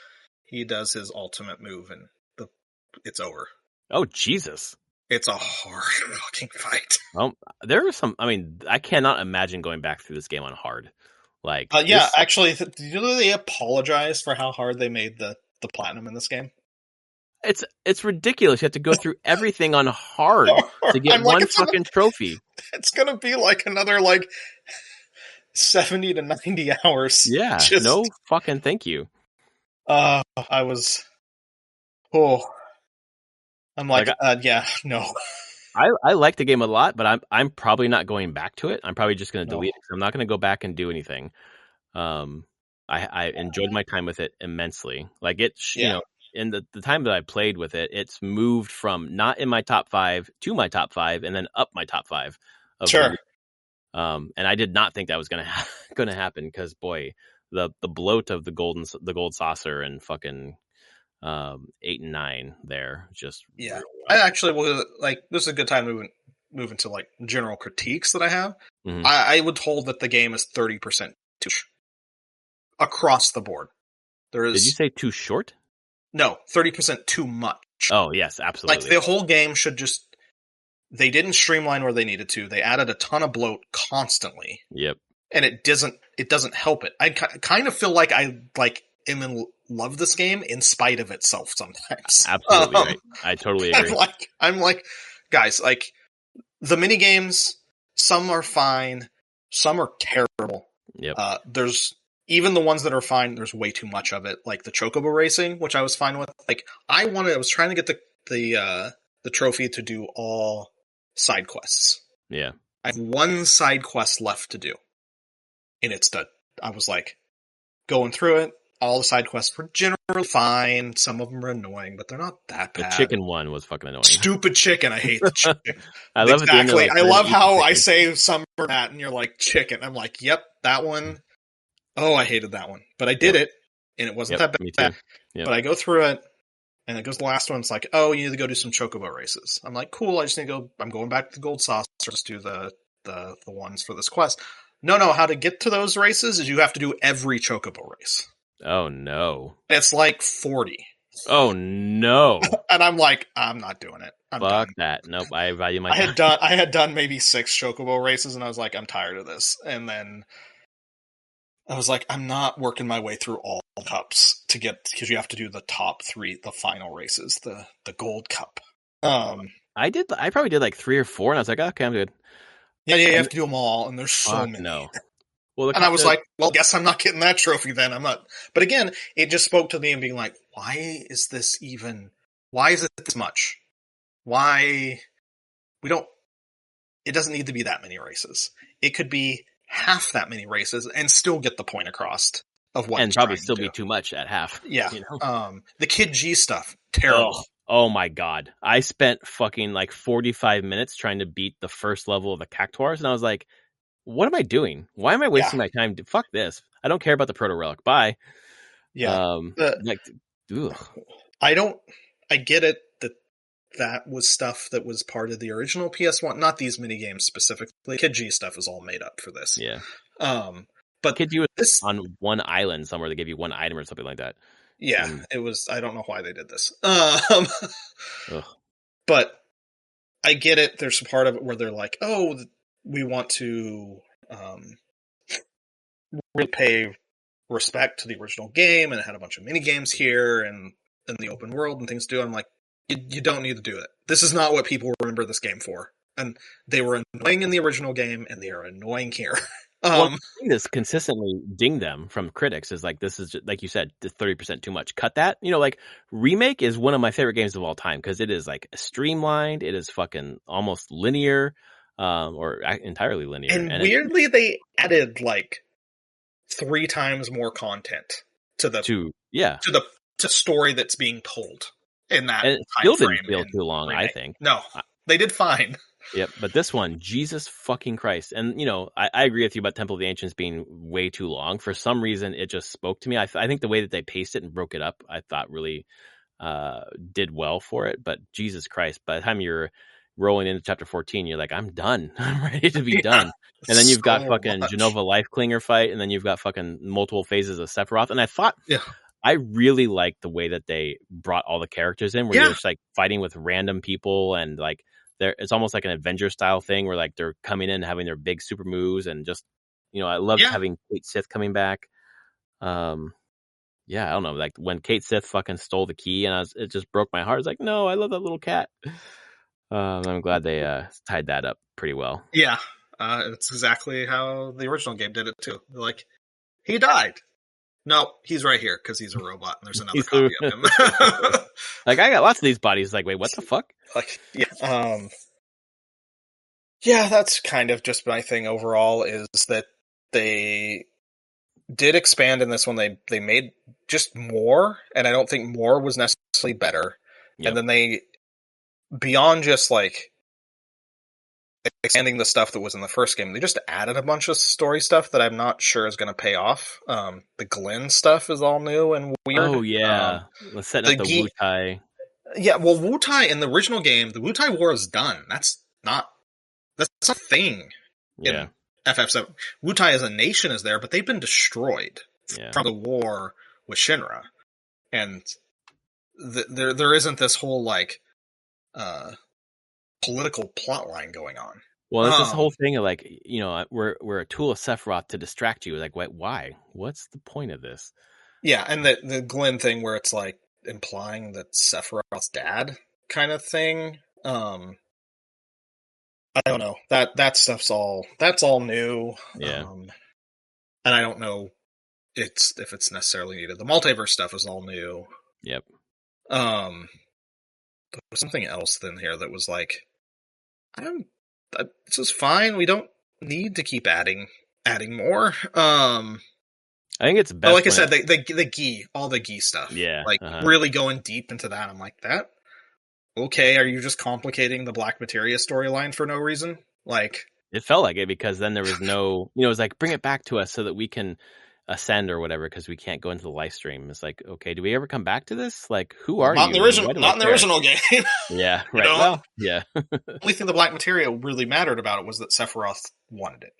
he does his ultimate move and it's over. Oh, Jesus. It's a hard fucking fight. There are some, I cannot imagine going back through this game on hard. Like, actually, they apologize for how hard they made the platinum in this game? It's ridiculous. You have to go through everything on hard to get one fucking trophy. It's gonna be like another 70 to 90 hours. Yeah, no fucking thank you. I'm like no. I like the game a lot, but I'm probably not going back to it. I'm probably just going to delete it. I'm not going to go back and do anything. I enjoyed my time with it immensely. Like in the time that I played with it, it's moved from not in my top 5 to my top 5 and then up my top 5. Sure. And I did not think that was going to happen because boy, the bloat of the gold saucer and fucking 8 and 9 there just I actually will this is a good time to move into general critiques that I have. Mm-hmm. I would hold that the game is 30% too across the board. Did you say too short? No, 30% too much. Oh yes, absolutely. The whole game should they didn't streamline where they needed to. They added a ton of bloat constantly. Yep. And it doesn't help it. I kind of feel like I am in love this game in spite of itself sometimes. Absolutely right. I totally agree. I'm like, guys, the mini games, some are fine, some are terrible. Yep. There's even the ones that are fine, there's way too much of it. Like the chocobo racing, which I was fine with. I was trying to get the trophy to do all side quests. Yeah. I have one side quest left to do. And it's done. I was going through it. All the side quests were generally fine. Some of them are annoying, but they're not that bad. The chicken one was fucking annoying. Stupid chicken. I hate the chicken. I love exactly. I love how I say some for that, and you're like, chicken. I'm like, yep, that one. Oh, I hated that one. But I did it, and it wasn't that bad. Me too. Yep. But I go through it, and it goes the last one. It's like, oh, you need to go do some chocobo races. I'm like, cool. I just need to go. I'm going back to the gold saucer. Just do the ones for this quest. No, how to get to those races is you have to do every chocobo race. Oh, no. It's 40. Oh, no. And I'm like, I'm not doing it. I'm Fuck done. that. Nope, I value my time. I had done maybe 6 chocobo races, and I was like, I'm tired of this. And then I was like, I'm not working my way through all cups because you have to do the top 3, the final races, the gold cup. I probably did 3 or 4, and I was like, okay, I'm good. Yeah, you have to do them all, and there's so many. No. Well, and I was like, well, guess I'm not getting that trophy then. I'm not. But again, it just spoke to me and being like, why is this even Why is it this much? Why we don't? It doesn't need to be that many races. It could be half that many races and still get the point across of what And it's probably trying to still do. be too much at half. Yeah. You know? The Kid G stuff, terrible. Oh my god. I spent fucking like 45 minutes trying to beat the first level of the Cactuars, and I was like, what am I doing? Why am I wasting my time? Fuck this. I don't care about the Proto Relic. Bye. Yeah. Like, ugh. I get it that was stuff that was part of the original PS1, not these mini games specifically. Kid G stuff is all made up for this. Yeah. But Kid G was this on one island somewhere. They give you one item or something like that. Yeah, it was. I don't know why they did this. But I get it. There's a part of it where they're like, "Oh, we want to really pay respect to the original game, and it had a bunch of mini games here and in the open world and things to do." I'm like, you don't need to do it. This is not what people remember this game for. And they were annoying in the original game, and they are annoying here. One thing that's consistently dinged them from critics is like, this is just, like you said, 30% too much. Cut that. You know, like Remake is one of my favorite games of all time because it is like streamlined. It is fucking almost linear, or entirely linear. And weirdly, they added like 3 times more content to the story that's being told in that. And it still didn't feel too long. Remake. I think no, they did fine. Yep, but this one, Jesus fucking Christ. And, you know, I agree with you about Temple of the Ancients being way too long. For some reason, it just spoke to me. I think the way that they paced it and broke it up, I thought really did well for it. But Jesus Christ, by the time you're rolling into chapter 14, you're like, I'm done. I'm ready to be done. And then you've got fucking Genova Life Clinger fight, and then you've got fucking multiple phases of Sephiroth. And I thought... Yeah. I really liked the way that they brought all the characters in, where you're just like fighting with random people, and like it's almost like an Avenger style thing where like they're coming in and having their big super moves, and just, you know, I loved having Kate Sith coming back. I don't know, like when Kate Sith fucking stole the key, and it just broke my heart. I was like, no, I love that little cat. I'm glad they tied that up pretty well. Yeah, it's exactly how the original game did it too. They're like, he died. No, he's right here because he's a robot, and there's another copy of him. Like, I got lots of these bodies. Like, wait, what the fuck? Like, yeah, that's kind of just my thing overall. Is that they did expand in this one. They made just more, and I don't think more was necessarily better. Yep. And then they, beyond just like expanding the stuff that was in the first game, they just added a bunch of story stuff that I'm not sure is going to pay off. The Glenn stuff is all new and weird. Oh yeah, let's set up the Wutai. Yeah, well, Wutai in the original game, the Wutai War is done. That's not a thing in FF7. Wutai as a nation is there, but they've been destroyed from the war with Shinra, and there isn't this whole like political plot line going on. Well, it's this whole thing of like, you know, we're a tool of Sephiroth to distract you. Like, why? What's the point of this? Yeah, and the Glenn thing where it's like implying that Sephiroth's dad kind of thing. I don't know. That stuff's all new. Yeah. And I don't know if it's necessarily needed. The multiverse stuff is all new. Yep. There was something else in here that was like, this is fine. We don't need to keep adding more. I think it's best. Like I said, the Gi, all the Gi stuff. Yeah. Like really going deep into that. I'm like, that. Okay, are you just complicating the Black Materia storyline for no reason? Like, it felt like it because then there was no, you know, it was like, bring it back to us so that we can ascend or whatever, because we can't go into the live stream. It's like, okay, do we ever come back to this? Like, who are you? Not in the original game. Yeah, right. You know? Well, yeah. The only thing the Black Materia really mattered about it was that Sephiroth wanted it.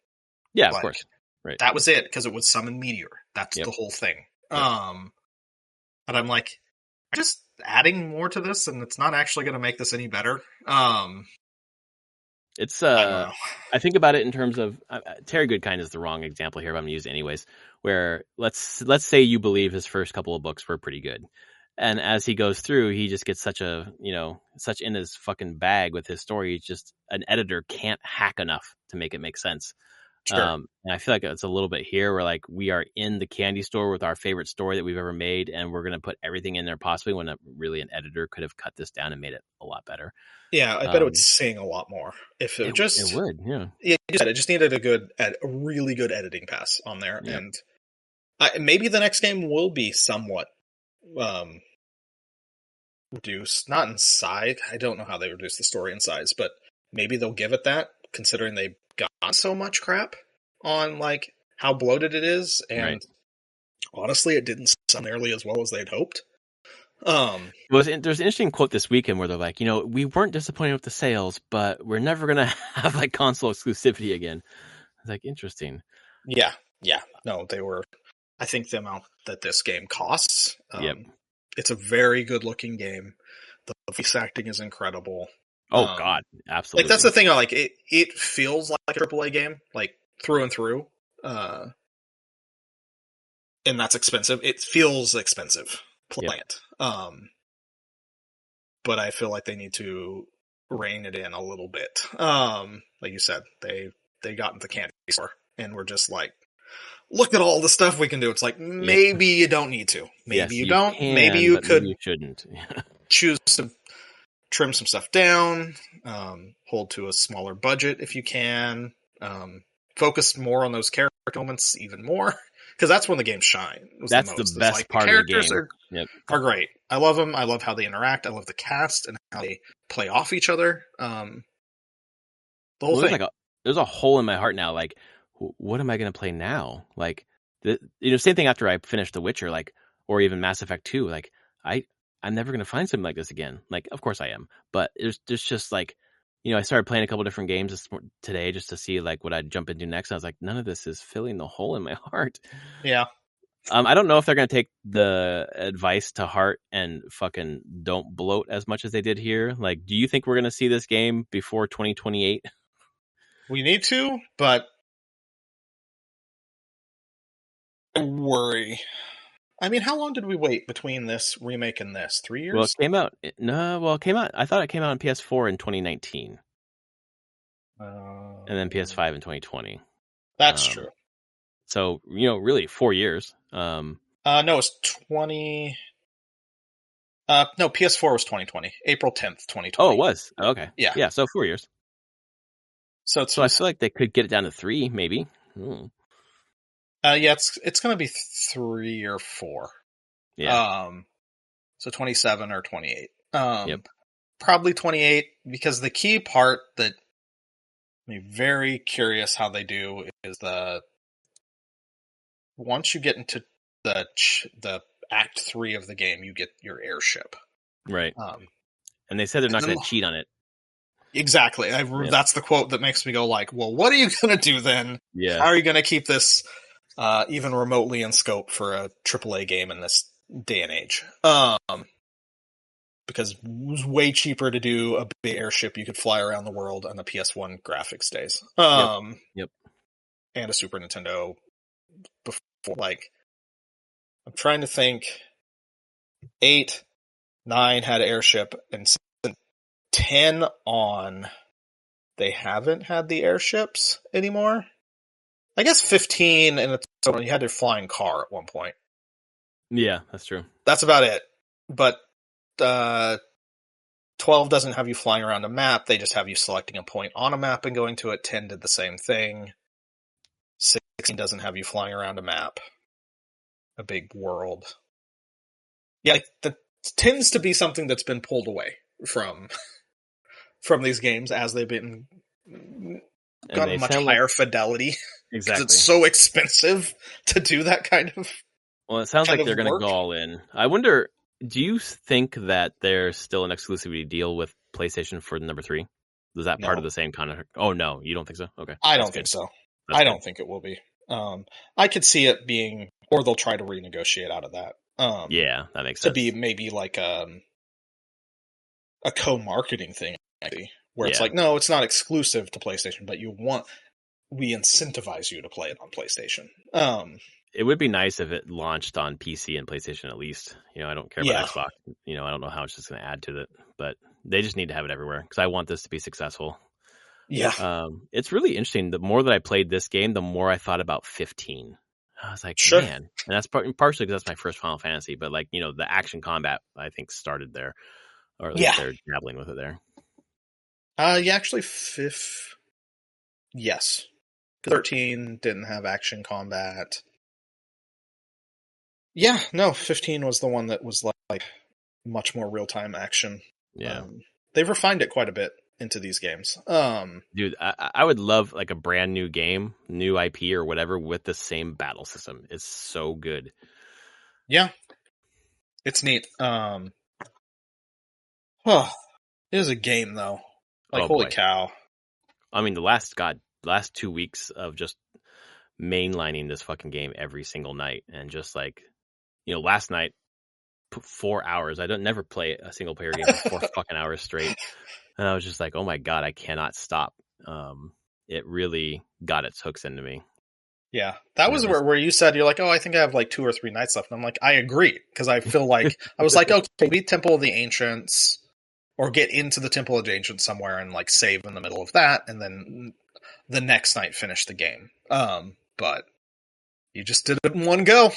Yeah, like, of course. Right. That was it, because it would summon Meteor. That's the whole thing. Yep. And I'm like, just adding more to this, and it's not actually going to make this any better. It's I think about it in terms of Terry Goodkind is the wrong example here, but I'm going to use it anyways. Where let's say you believe his first couple of books were pretty good, and as he goes through, he just gets such in his fucking bag with his story. Just an editor can't hack enough to make it make sense. Sure. And I feel like it's a little bit here where like we are in the candy store with our favorite story that we've ever made, and we're going to put everything in there possibly when really an editor could have cut this down and made it a lot better. Yeah, I bet it would sing a lot more if it It just. would, yeah. Yeah, you said it just needed a really good editing pass on there, Yep. and maybe the next game will be somewhat um, reduced, not in size. I don't know how they reduce the story in size, but maybe they'll give it that, considering they got so much crap on like how bloated it is, and Right. honestly, it didn't sound nearly as well as they'd hoped. There's an interesting quote this weekend where they're like, we weren't disappointed with the sales, but we're never gonna have like console exclusivity again. It's like interesting. Yeah. No, they were. I think the amount that this game costs. Yep. It's a very good looking game. The voice acting is incredible. Oh God, absolutely. Like that's the thing. Like it feels like a AAA game, like through and through. And that's expensive. It feels expensive playing it. But I feel like they need to rein it in a little bit. Like you said, they got into the candy store and were just like, look at all the stuff we can do. It's like, maybe you don't need to. Maybe you don't. Maybe you could. Maybe you shouldn't. Choose to trim some stuff down, hold to a smaller budget if you can, focus more on those character moments even more, because that's when the game shines. That's the best like, part the of the game. Are great. I love them. I love how they interact. I love the cast and how they play off each other. The whole thing. There's a hole in my heart now. Like, what am I going to play now? Like, same thing after I finished The Witcher, like, or even Mass Effect 2. Like, I'm never going to find something like this again. Like, of course I am, but there's just like, I started playing a couple different games today just to see like what I'd jump into next. I was like, none of this is filling the hole in my heart. Yeah. I don't know if they're going to take the advice to heart and fucking don't bloat as much as they did here. Like, do you think we're going to see this game before 2028? We need to, but I worry. I mean, how long did we wait between this remake and this? 3 years? Well, it came out. I thought it came out on PS4 in 2019. And then PS5 in 2020. That's true. So, really 4 years. No, it's 20. No, PS4 was 2020. April 10th, 2020. Oh, it was? Okay. Yeah. Yeah, so 4 years. So I feel like they could get it down to 3, maybe. Yeah, it's going to be 3 or 4. Yeah. So 27 or 28. Yep. Probably 28, because the key part that I'm very curious how they do is once you get into the Act 3 of the game, you get your airship. Right. And they said they're not going to cheat on it. Exactly. That's the quote that makes me go like, well, what are you going to do then? Yeah. How are you going to keep this even remotely in scope for a AAA game in this day and age? Because it was way cheaper to do a big airship you could fly around the world on the PS1 graphics days. Yep. And a Super Nintendo before. Like, I'm trying to think. 8, 9 had an airship, and 10 on, they haven't had the airships anymore. I guess 15, and you had their flying car at one point. Yeah, that's true. That's about it. But 12 doesn't have you flying around a map. They just have you selecting a point on a map and going to it. 10 did the same thing. 16 doesn't have you flying around a map. A big world. Yeah, that tends to be something that's been pulled away from these games as they've been gotten much higher fidelity. Exactly. It's so expensive to do that kind of. Well, it sounds like they're going to go all in. I wonder, do you think that there's still an exclusivity deal with PlayStation for number 3? Is that part of the same kind of? Oh no, you don't think so? Okay, I don't think so. I don't think it will be. I could see it being, or they'll try to renegotiate out of that. Yeah, that makes sense. To be maybe like a co-marketing thing, actually, where it's like, no, it's not exclusive to PlayStation, but we incentivize you to play it on PlayStation. It would be nice if it launched on PC and PlayStation at least. I don't care about Xbox. I don't know how it's just going to add to it, but they just need to have it everywhere because I want this to be successful. Yeah. It's really interesting. The more that I played this game, the more I thought about 15. I was like, Sure. man, and that's partially because that's my first Final Fantasy, but like, the action combat I think started there, or at least Yeah. they're dabbling with it there. Yeah, actually, yes. 13 didn't have action combat. Yeah, no, 15 was the one that was like much more real-time action. Yeah. They've refined it quite a bit into these games. Dude, I would love like a brand new game, new IP or whatever with the same battle system. It's so good. Yeah, it's neat. Oh, it is a game though. Like, Oh holy boy. cow. I mean, the last 2 weeks of just mainlining this fucking game every single night, and just like, last night, 4 hours. I don't never play a single player game for 4 fucking hours straight, and I was just like, oh my god, I cannot stop. It really got its hooks into me. Yeah, that was This where you said you're like, oh, I think I have like 2 or 3 nights left. And I'm like, I agree, because I feel like I was like, okay, beat Temple of the Ancients, or get into the Temple of the Ancients somewhere and like save in the middle of that, and then the next night finish the game. But you just did it in one go.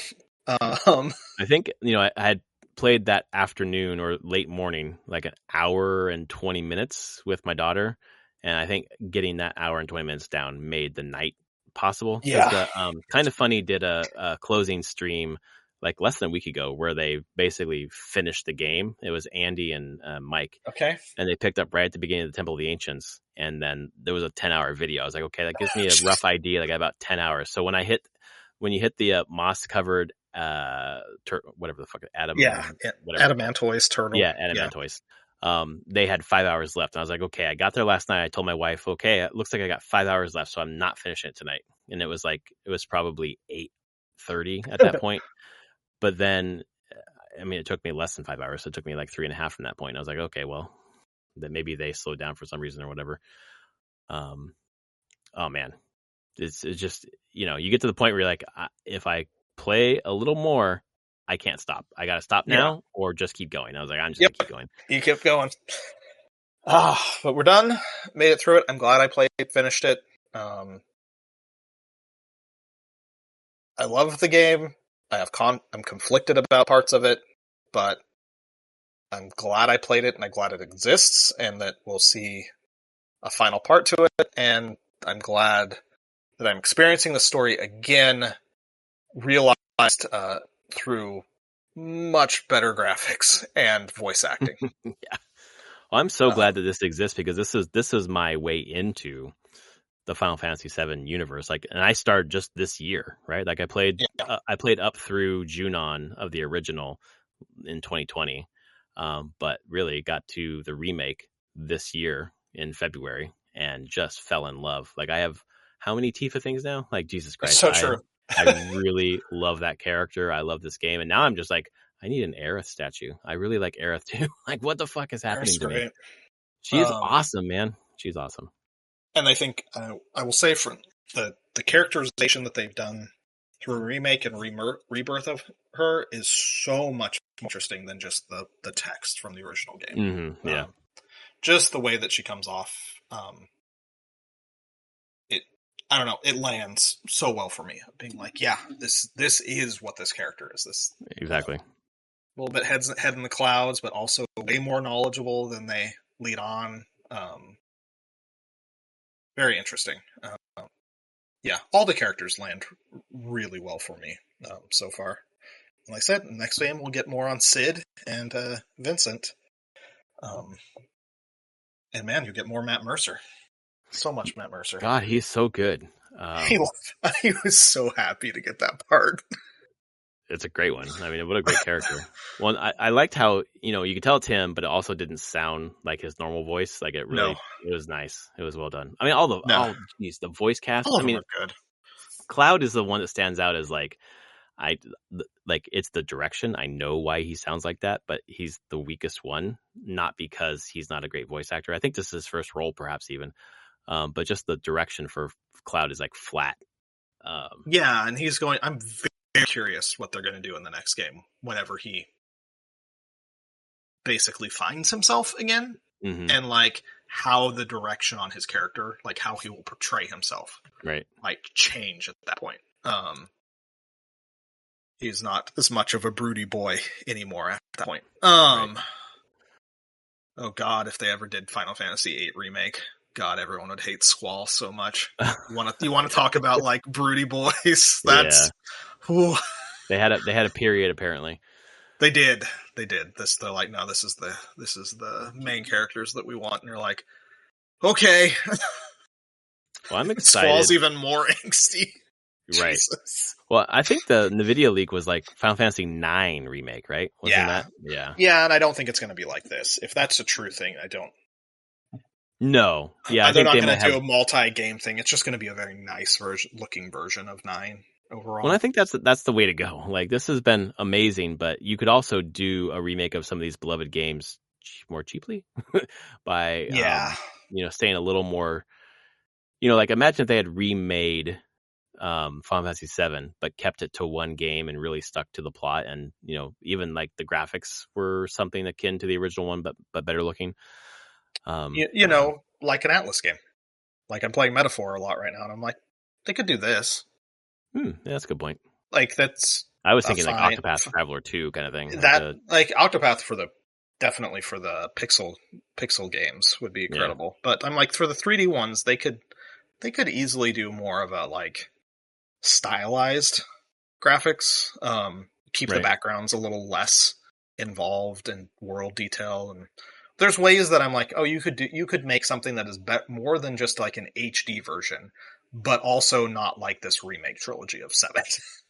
I think I had played that afternoon or late morning, like an hour and 20 minutes with my daughter, and I think getting that hour and 20 minutes down made the night possible. Because Yeah. the Kind of Funny did a closing stream like less than a week ago where they basically finished the game. It was Andy and Mike, Okay. and they picked up right at the beginning of the Temple of the Ancients, and then there was a 10-hour video. I was like, okay, that gives me a rough idea. Like about 10 hours. So when you hit the moss covered whatever the fuck, whatever, Adamantoise turtle. yeah, Adamantoise. They had 5 hours left, and I was like, okay, I got there last night. I told my wife, okay, it looks like I got 5 hours left, so I'm not finishing it tonight. And it was probably 8:30 at that point. But then, I mean, it took me less than 5 hours. So it took me like 3.5 from that point. And I was like, okay, well, then maybe they slowed down for some reason or whatever. Oh man, it's just, you get to the point where you're like, if I play a little more, I can't stop. I got to stop now or just keep going. I was like, I'm just going to keep going. You kept going. But we're done. Made it through it. I'm glad I finished it. I love the game. I'm conflicted about parts of it, but I'm glad I played it, and I'm glad it exists, and that we'll see a final part to it. And I'm glad that I'm experiencing the story again, realized through much better graphics and voice acting. Yeah. Well, I'm so glad that this exists, because this is my way into the Final Fantasy VII universe. Like, and I started just this year, right? Like I played up through Junon of the original in 2020, but really got to the remake this year in February and just fell in love. Like, I have how many Tifa things now? Like, Jesus Christ, So true. I really love that character. I love this game, and now I'm just like, I need an Aerith statue. I really like Aerith too. Like, what the fuck is happening to me? She is awesome, man. She's awesome. And I think I will say, for the characterization that they've done through remake and rebirth of her is so much more interesting than just the text from the original game. Mm-hmm, yeah. Just the way that she comes off, I don't know, it lands so well for me. Being like, yeah, this is what this character is. This exactly. A little bit head in the clouds, but also way more knowledgeable than they lead on. Very interesting. Yeah, all the characters land really well for me so far. Like I said, next game we'll get more on Sid and Vincent. And man, you get more Matt Mercer. So much Matt Mercer. God, he's so good. He was so happy to get that part. It's a great one. I mean, what a great character. Well, I liked how, you could tell it's him, but it also didn't sound like his normal voice. Like, it really, it was nice. It was well done. I mean, the voice cast. All of them are good. Cloud is the one that stands out as like, it's the direction. I know why he sounds like that, but he's the weakest one, not because he's not a great voice actor. I think this is his first role, perhaps even. But just the direction for Cloud is like flat. Yeah, and he's going. I'm very curious what they're going to do in the next game. Whenever he basically finds himself again, mm-hmm. and like how the direction on his character, like how he will portray himself, Right. might change at that point. He's not as much of a broody boy anymore at that point. Right. Oh God, if they ever did Final Fantasy VIII remake, God, everyone would hate Squall so much. You want to talk about like broody boys? That's yeah. They had a period apparently. They did. They're like, no, this is the main characters that we want, and you're like, okay. Well, I'm excited. Squall's even more angsty. Right. Jesus. Well, I think the NVIDIA leak was like Final Fantasy IX remake, right? Wasn't that? Yeah. Yeah, and I don't think it's going to be like this. If that's a true thing, I don't. No. Yeah, they're not going to do a multi-game thing. It's just going to be a very nice looking version of 9 overall. Well, I think that's the way to go. Like, this has been amazing, but you could also do a remake of some of these beloved games more cheaply by staying a little more. Like imagine if they had remade Final Fantasy VII, but kept it to one game and really stuck to the plot, and even like the graphics were something akin to the original one, but better looking. Like an Atlas game. Like I'm playing Metaphor a lot right now, and I'm like, they could do this. Yeah, that's a good point. Like that's. I was thinking like Octopath Traveler 2 kind of thing. Like Octopath definitely for the pixel games would be incredible. Yeah. But I'm like, for the 3D ones, they could easily do more of a like stylized graphics. Keep the backgrounds a little less involved in world detail, and there's ways that I'm like, oh, you could make something that is more than just like an HD version, but also not like this remake trilogy of 7.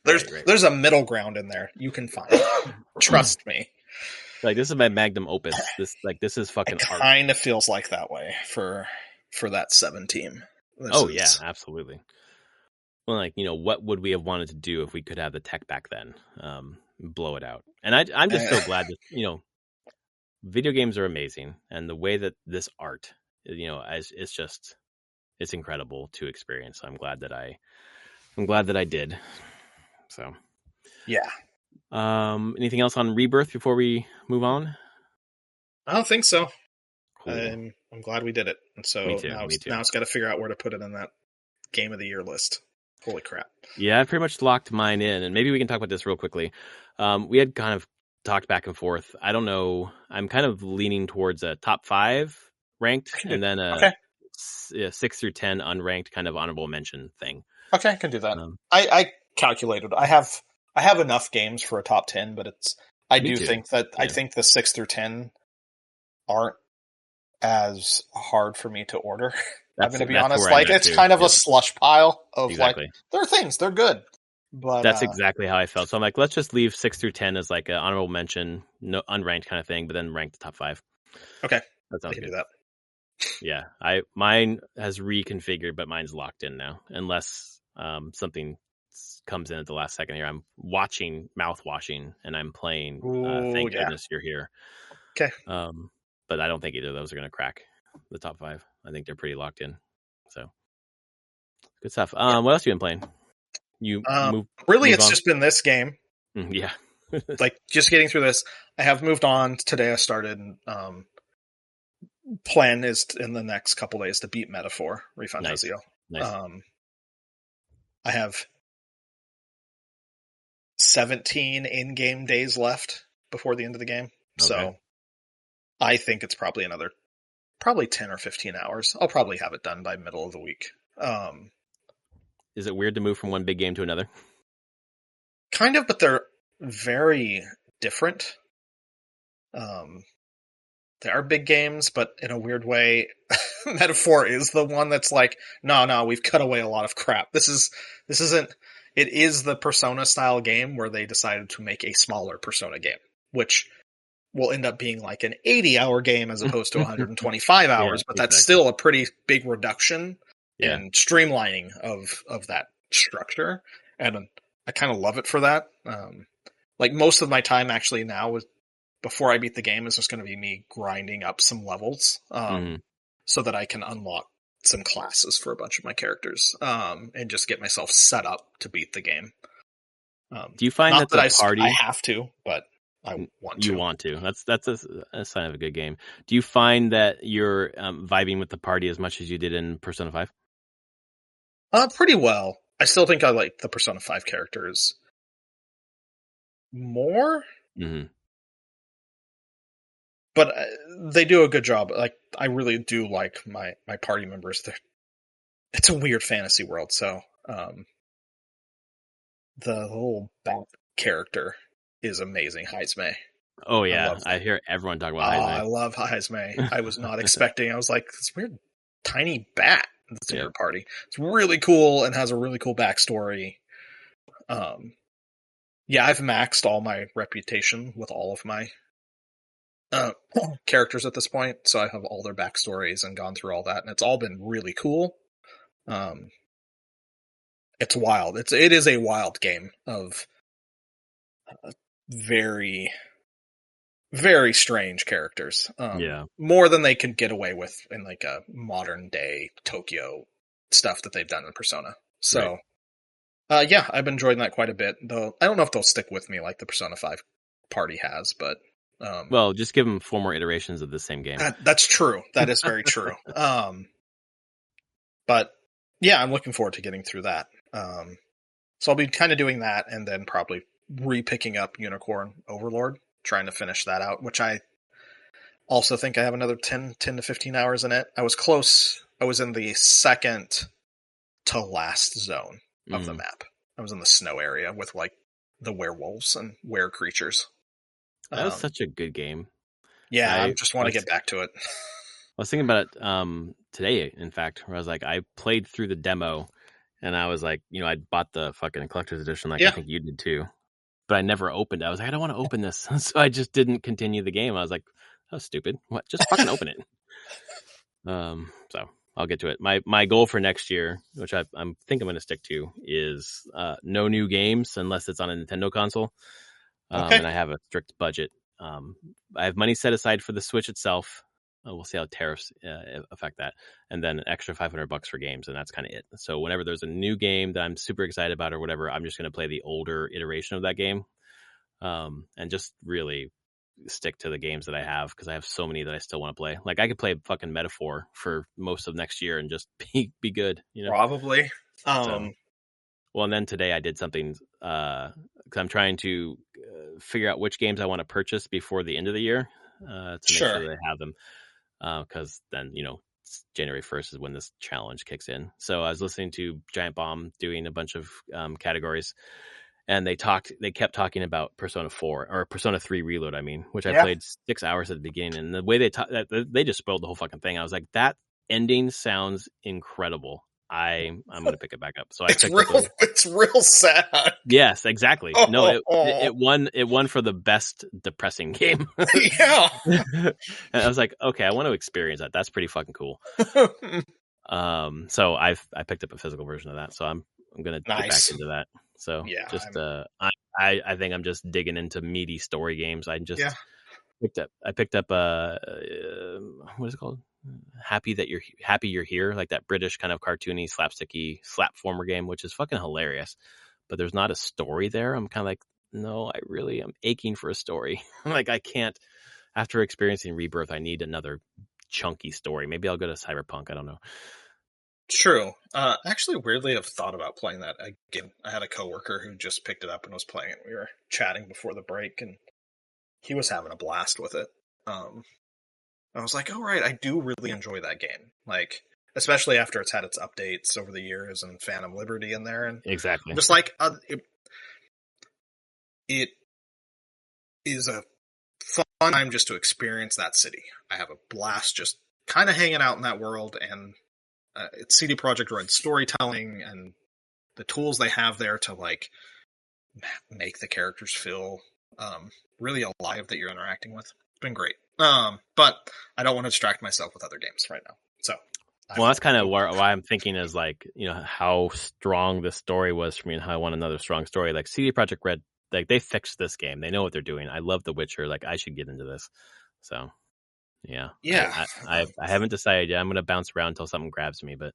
There's a middle ground in there you can find. Trust me. Like, this is my magnum opus. This is fucking art. It kind of feels like that way for that 7 team. Yeah, absolutely. Well, like, what would we have wanted to do if we could have the tech back then? Blow it out. And I'm just so glad that, video games are amazing. And the way that this art, it's incredible to experience. I'm glad that I did. So, yeah. Anything else on Rebirth before we move on? I don't think so. Cool. I'm glad we did it. And so Me too. Now it's got to figure out where to put it in that Game of the Year list. Holy crap. Yeah, I pretty much locked mine in, and maybe we can talk about this real quickly. We had kind of talked back and forth. I don't know. I'm kind of leaning towards a top 5 ranked, and then a 6 through 10 unranked kind of honorable mention thing. Okay, I can do that. I calculated. I have enough games for a top 10, but I think the 6 through 10 aren't as hard for me to order. I'm going to be honest. Like, it's kind of a slush pile of like, there are things, they're good. But that's exactly how I felt. So I'm like, let's just leave 6 through 10 as like an honorable mention, no unranked kind of thing, but then rank the top 5. Okay. That sounds good. Do that. Yeah. Mine has reconfigured, but mine's locked in now. Unless something comes in at the last second here. I'm watching Mouthwashing and I'm playing Thank Goodness You're Here. Okay. But I don't think either of those are going to crack the top 5. I think they're pretty locked in. So good stuff. What else have you been playing? It's just been this game. Yeah. Like, just getting through this. I have moved on. Today I started. Plan is in the next couple days to beat Metaphor Refantazio. Nice. I have 17 in-game days left before the end of the game. Okay. So I think it's probably 10 or 15 hours. I'll probably have it done by middle of the week. Is it weird to move from one big game to another? Kind of, but they're very different. They are big games, but in a weird way, Metaphor is the one that's like, no, we've cut away a lot of crap. It is the Persona style game where they decided to make a smaller Persona game, which will end up being like an 80-hour game as opposed to 125 hours, but that's still a pretty big reduction in streamlining of that structure. And I kind of love it for that. Like, most of my time actually now before I beat the game is just going to be me grinding up some levels, so that I can unlock some classes for a bunch of my characters, and just get myself set up to beat the game. Do you find that the party... I have to, but I want You to. want to. That's a sign of a good game. Do you find that you're vibing with the party as much as you did in Persona 5? Pretty well. I still think I like the Persona 5 characters more, Mm-hmm. but they do a good job. Like, I really do like my party members. It's a weird fantasy world, so the whole bat character is amazing. Heizme. Oh I yeah, love I hear everyone talk about I Heisei. love Heizme. I was not expecting. I was like, this weird tiny bat that's in Yep. your party. It's really cool and has a really cool backstory. Um, yeah, I've maxed all my reputation with all of my uh, characters at this point, so I have all their backstories and gone through all that, and it's all been really cool. Um, it's wild. It is a wild game of very very strange characters. Yeah. More than they could get away with in like a modern day Tokyo stuff that they've done in Persona. Right. So, yeah, I've been enjoying that quite a bit. Though I don't know if they'll stick with me like the Persona 5 party has, but Well, just give them 4 more iterations of the same game. that's true. That is very true. But yeah, I'm looking forward to getting through that. So I'll be kind of doing that, and then probably re-picking up Unicorn Overlord, trying to finish that out, which I also think I have another 10 to 15 hours in it. I was close. I was in the second to last zone of the map. I was in the snow area with like the werewolves and were creatures. That was such a good game. Yeah, I just want to get back to it. I was thinking about it today, in fact, where I was like, I played through the demo, and I was like, I bought the fucking collector's edition, like I think you did too. But I never opened it. I was like, I don't want to open this. So I just didn't continue the game. I was like, that was stupid. What? Just fucking open it. So I'll get to it. My goal for next year, which I think I'm going to stick to, is no new games unless it's on a Nintendo console. And I have a strict budget. I have money set aside for the Switch itself. We'll see how tariffs affect that, and then an extra $500 for games, and that's kind of it. So whenever there's a new game that I'm super excited about or whatever, I'm just going to play the older iteration of that game, and just really stick to the games that I have, because I have so many that I still want to play. Like I could play fucking Metaphor for most of next year and just be good, Probably. So, well, and then today I did something because I'm trying to figure out which games I want to purchase before the end of the year to make sure that I have them. Because then, January 1st is when this challenge kicks in. So I was listening to Giant Bomb doing a bunch of categories, and they kept talking about Persona 4 or Persona 3 Reload, which I played 6 hours at the beginning. And the way they just spoiled the whole fucking thing. I was like, that ending sounds incredible. I'm going to pick it back up. So it's real sad. Yes, exactly. No, it won for the best depressing game. Yeah. And I was like, okay, I want to experience that. That's pretty fucking cool. So I picked up a physical version of that. So I'm going to get back into that. So I think I'm just digging into meaty story games. I just picked up what is it called? Happy You're Here, like that British kind of cartoony slapsticky slapformer game, which is fucking hilarious, but there's not a story there. I'm kind of like, no, I really am aching for a story. Like I can't, after experiencing Rebirth, I need another chunky story. Maybe I'll go to Cyberpunk. I don't know. True. Actually, weirdly, I've thought about playing that again. I had a coworker who just picked it up and was playing it. We were chatting before the break, and he was having a blast with it. I was like, oh, right, I do really enjoy that game. Like, especially after it's had its updates over the years and Phantom Liberty in there. And exactly. Just like, it is a fun time just to experience that city. I have a blast just kind of hanging out in that world, and it's CD Projekt Red storytelling and the tools they have there to, like, make the characters feel really alive that you're interacting with. It's been great. But I don't want to distract myself with other games right now. So, well, that's kind of why I'm thinking is like, how strong the story was for me and how I want another strong story. Like CD Projekt Red, like they fixed this game. They know what they're doing. I love The Witcher. Like I should get into this. So, yeah. I haven't decided yet. I'm going to bounce around until something grabs me, but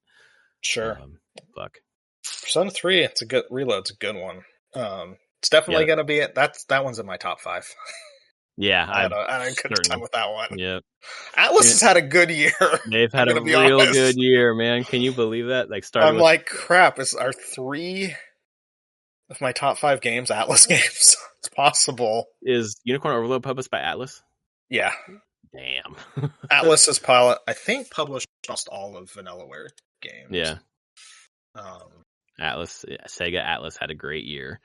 sure. Fuck. Persona 3, it's a good Reload's a good one. It's definitely going to be it. That one's in my top 5. Yeah, I had a good time certainly. with that one. Yeah. Atlas has had a good year. They've I'm had a gonna be real good honest. year, man. Can you believe that? Like started I'm with like, crap. Are 3 of my top 5 games Atlas games? It's possible. is Unicorn Overload published by Atlas? Yeah, Damn. Atlas's pilot, I think, published almost all of Vanillaware games. Yeah. Um, Atlas, Sega Atlas had a great year.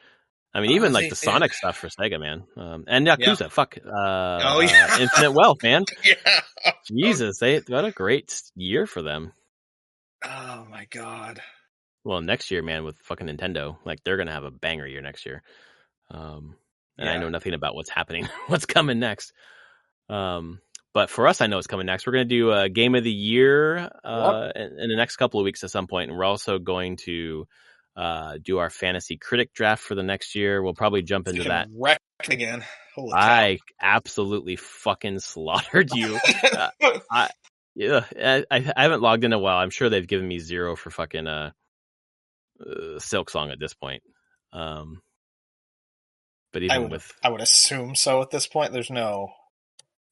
I mean, even like they the did. Sonic stuff for Sega, man. And Yeah. Yakuza, fuck. Oh yeah. Infinite Wealth, man. Yeah. Jesus, what a great year for them. Oh my god. Well, next year, man, with fucking Nintendo, like they're gonna have a banger year next year. And I know nothing about what's happening, what's coming next. But for us, I know what's coming next. We're gonna do a Game of the Year in the next couple of weeks at some point, and we're also going to do our fantasy critic draft for the next year. We'll probably jump into that. Wrecked again. Holy cow. I absolutely fucking slaughtered you. I haven't logged in a while. I'm sure they've given me 0 for fucking Silk Song at this point. But even I would assume so at this point. There's no,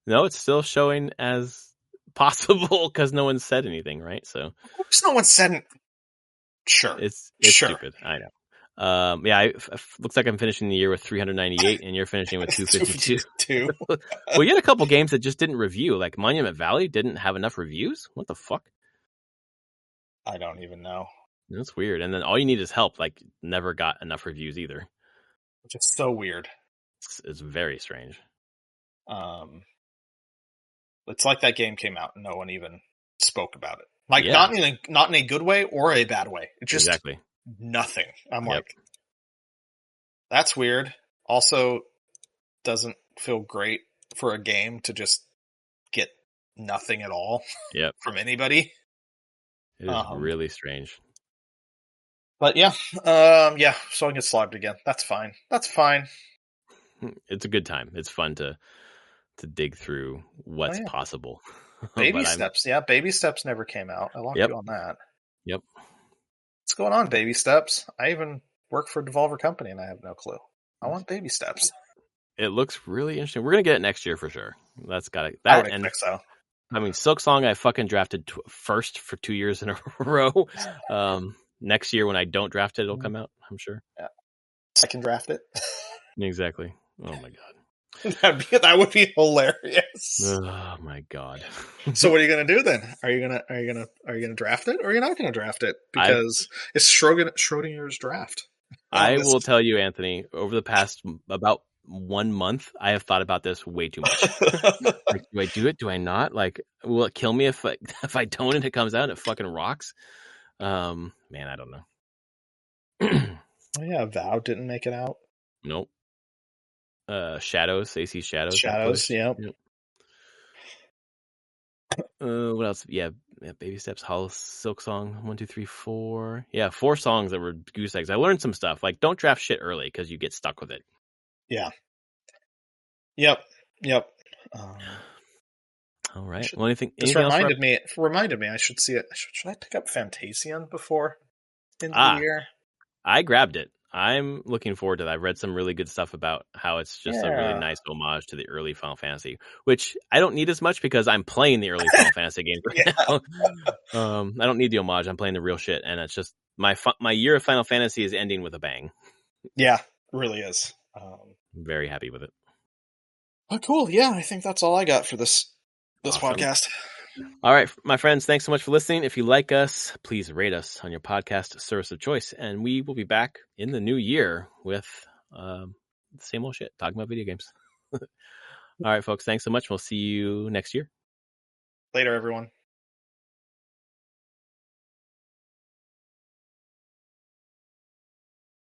it's still showing as possible because no one said anything, right? So of course no one said. Sure, it's sure. stupid. I know. Looks like I'm finishing the year with 398, and you're finishing with 252. Well, you had a couple games that just didn't review. Like Monument Valley didn't have enough reviews. What the fuck? I don't even know. That's weird. And then all you need is help. Like never got enough reviews either. Which is so weird. It's very strange. It's like that game came out and no one even spoke about it. Like not in a good way or a bad way. It's just nothing. I'm like, that's weird. Also, doesn't feel great for a game to just get nothing at all from anybody. It is really strange. But so I get slogged again. That's fine. It's a good time. It's fun to dig through what's possible. Baby Steps. Yeah, Baby Steps never came out. I locked you on that. Yep. What's going on, Baby Steps? I even work for a Devolver Company and I have no clue. I want Baby Steps. It looks really interesting. We're gonna get it next year for sure. That's got it. I would expect so. I mean, Silk Song, I fucking drafted first for 2 years in a row. Next year when I don't draft it, it'll come out, I'm sure. Yeah. I can draft it. Exactly. Oh my god. That would be hilarious. Oh my god. So what are you gonna do then? Are you gonna draft it or are you not gonna draft it? Because it's Schrodinger's draft. I will tell you, Anthony, over the past about 1 month, I have thought about this way too much. Like, do I do it? Do I not? Like, will it kill me if I don't and it comes out and it fucking rocks? Man, I don't know. Oh yeah, Vow didn't make it out. Nope. Shadows, AC Shadows. Yep. What else? Yeah, Baby Steps, Hollow Silk Song, 1, 2, 3, 4. Yeah, 4 songs that were goose eggs. I learned some stuff. Like, don't draft shit early because you get stuck with it. Yeah. Yep. All right. Well, anything reminded me. I should see it. Should I pick up Fantasian before end of the year? I grabbed it. I'm looking forward to that. I've read some really good stuff about how it's just a really nice homage to the early Final Fantasy, which I don't need as much because I'm playing the early Final Fantasy games right now. I don't need the homage. I'm playing the real shit, and it's just my year of Final Fantasy is ending with a bang. Yeah, it really is. I'm very happy with it. Oh, cool. Yeah, I think that's all I got for this podcast. All right, my friends, thanks so much for listening. If you like us, please rate us on your podcast service of choice, and we will be back in the new year with the same old shit, talking about video games. All right, folks, thanks so much. We'll see you next year. Later, everyone.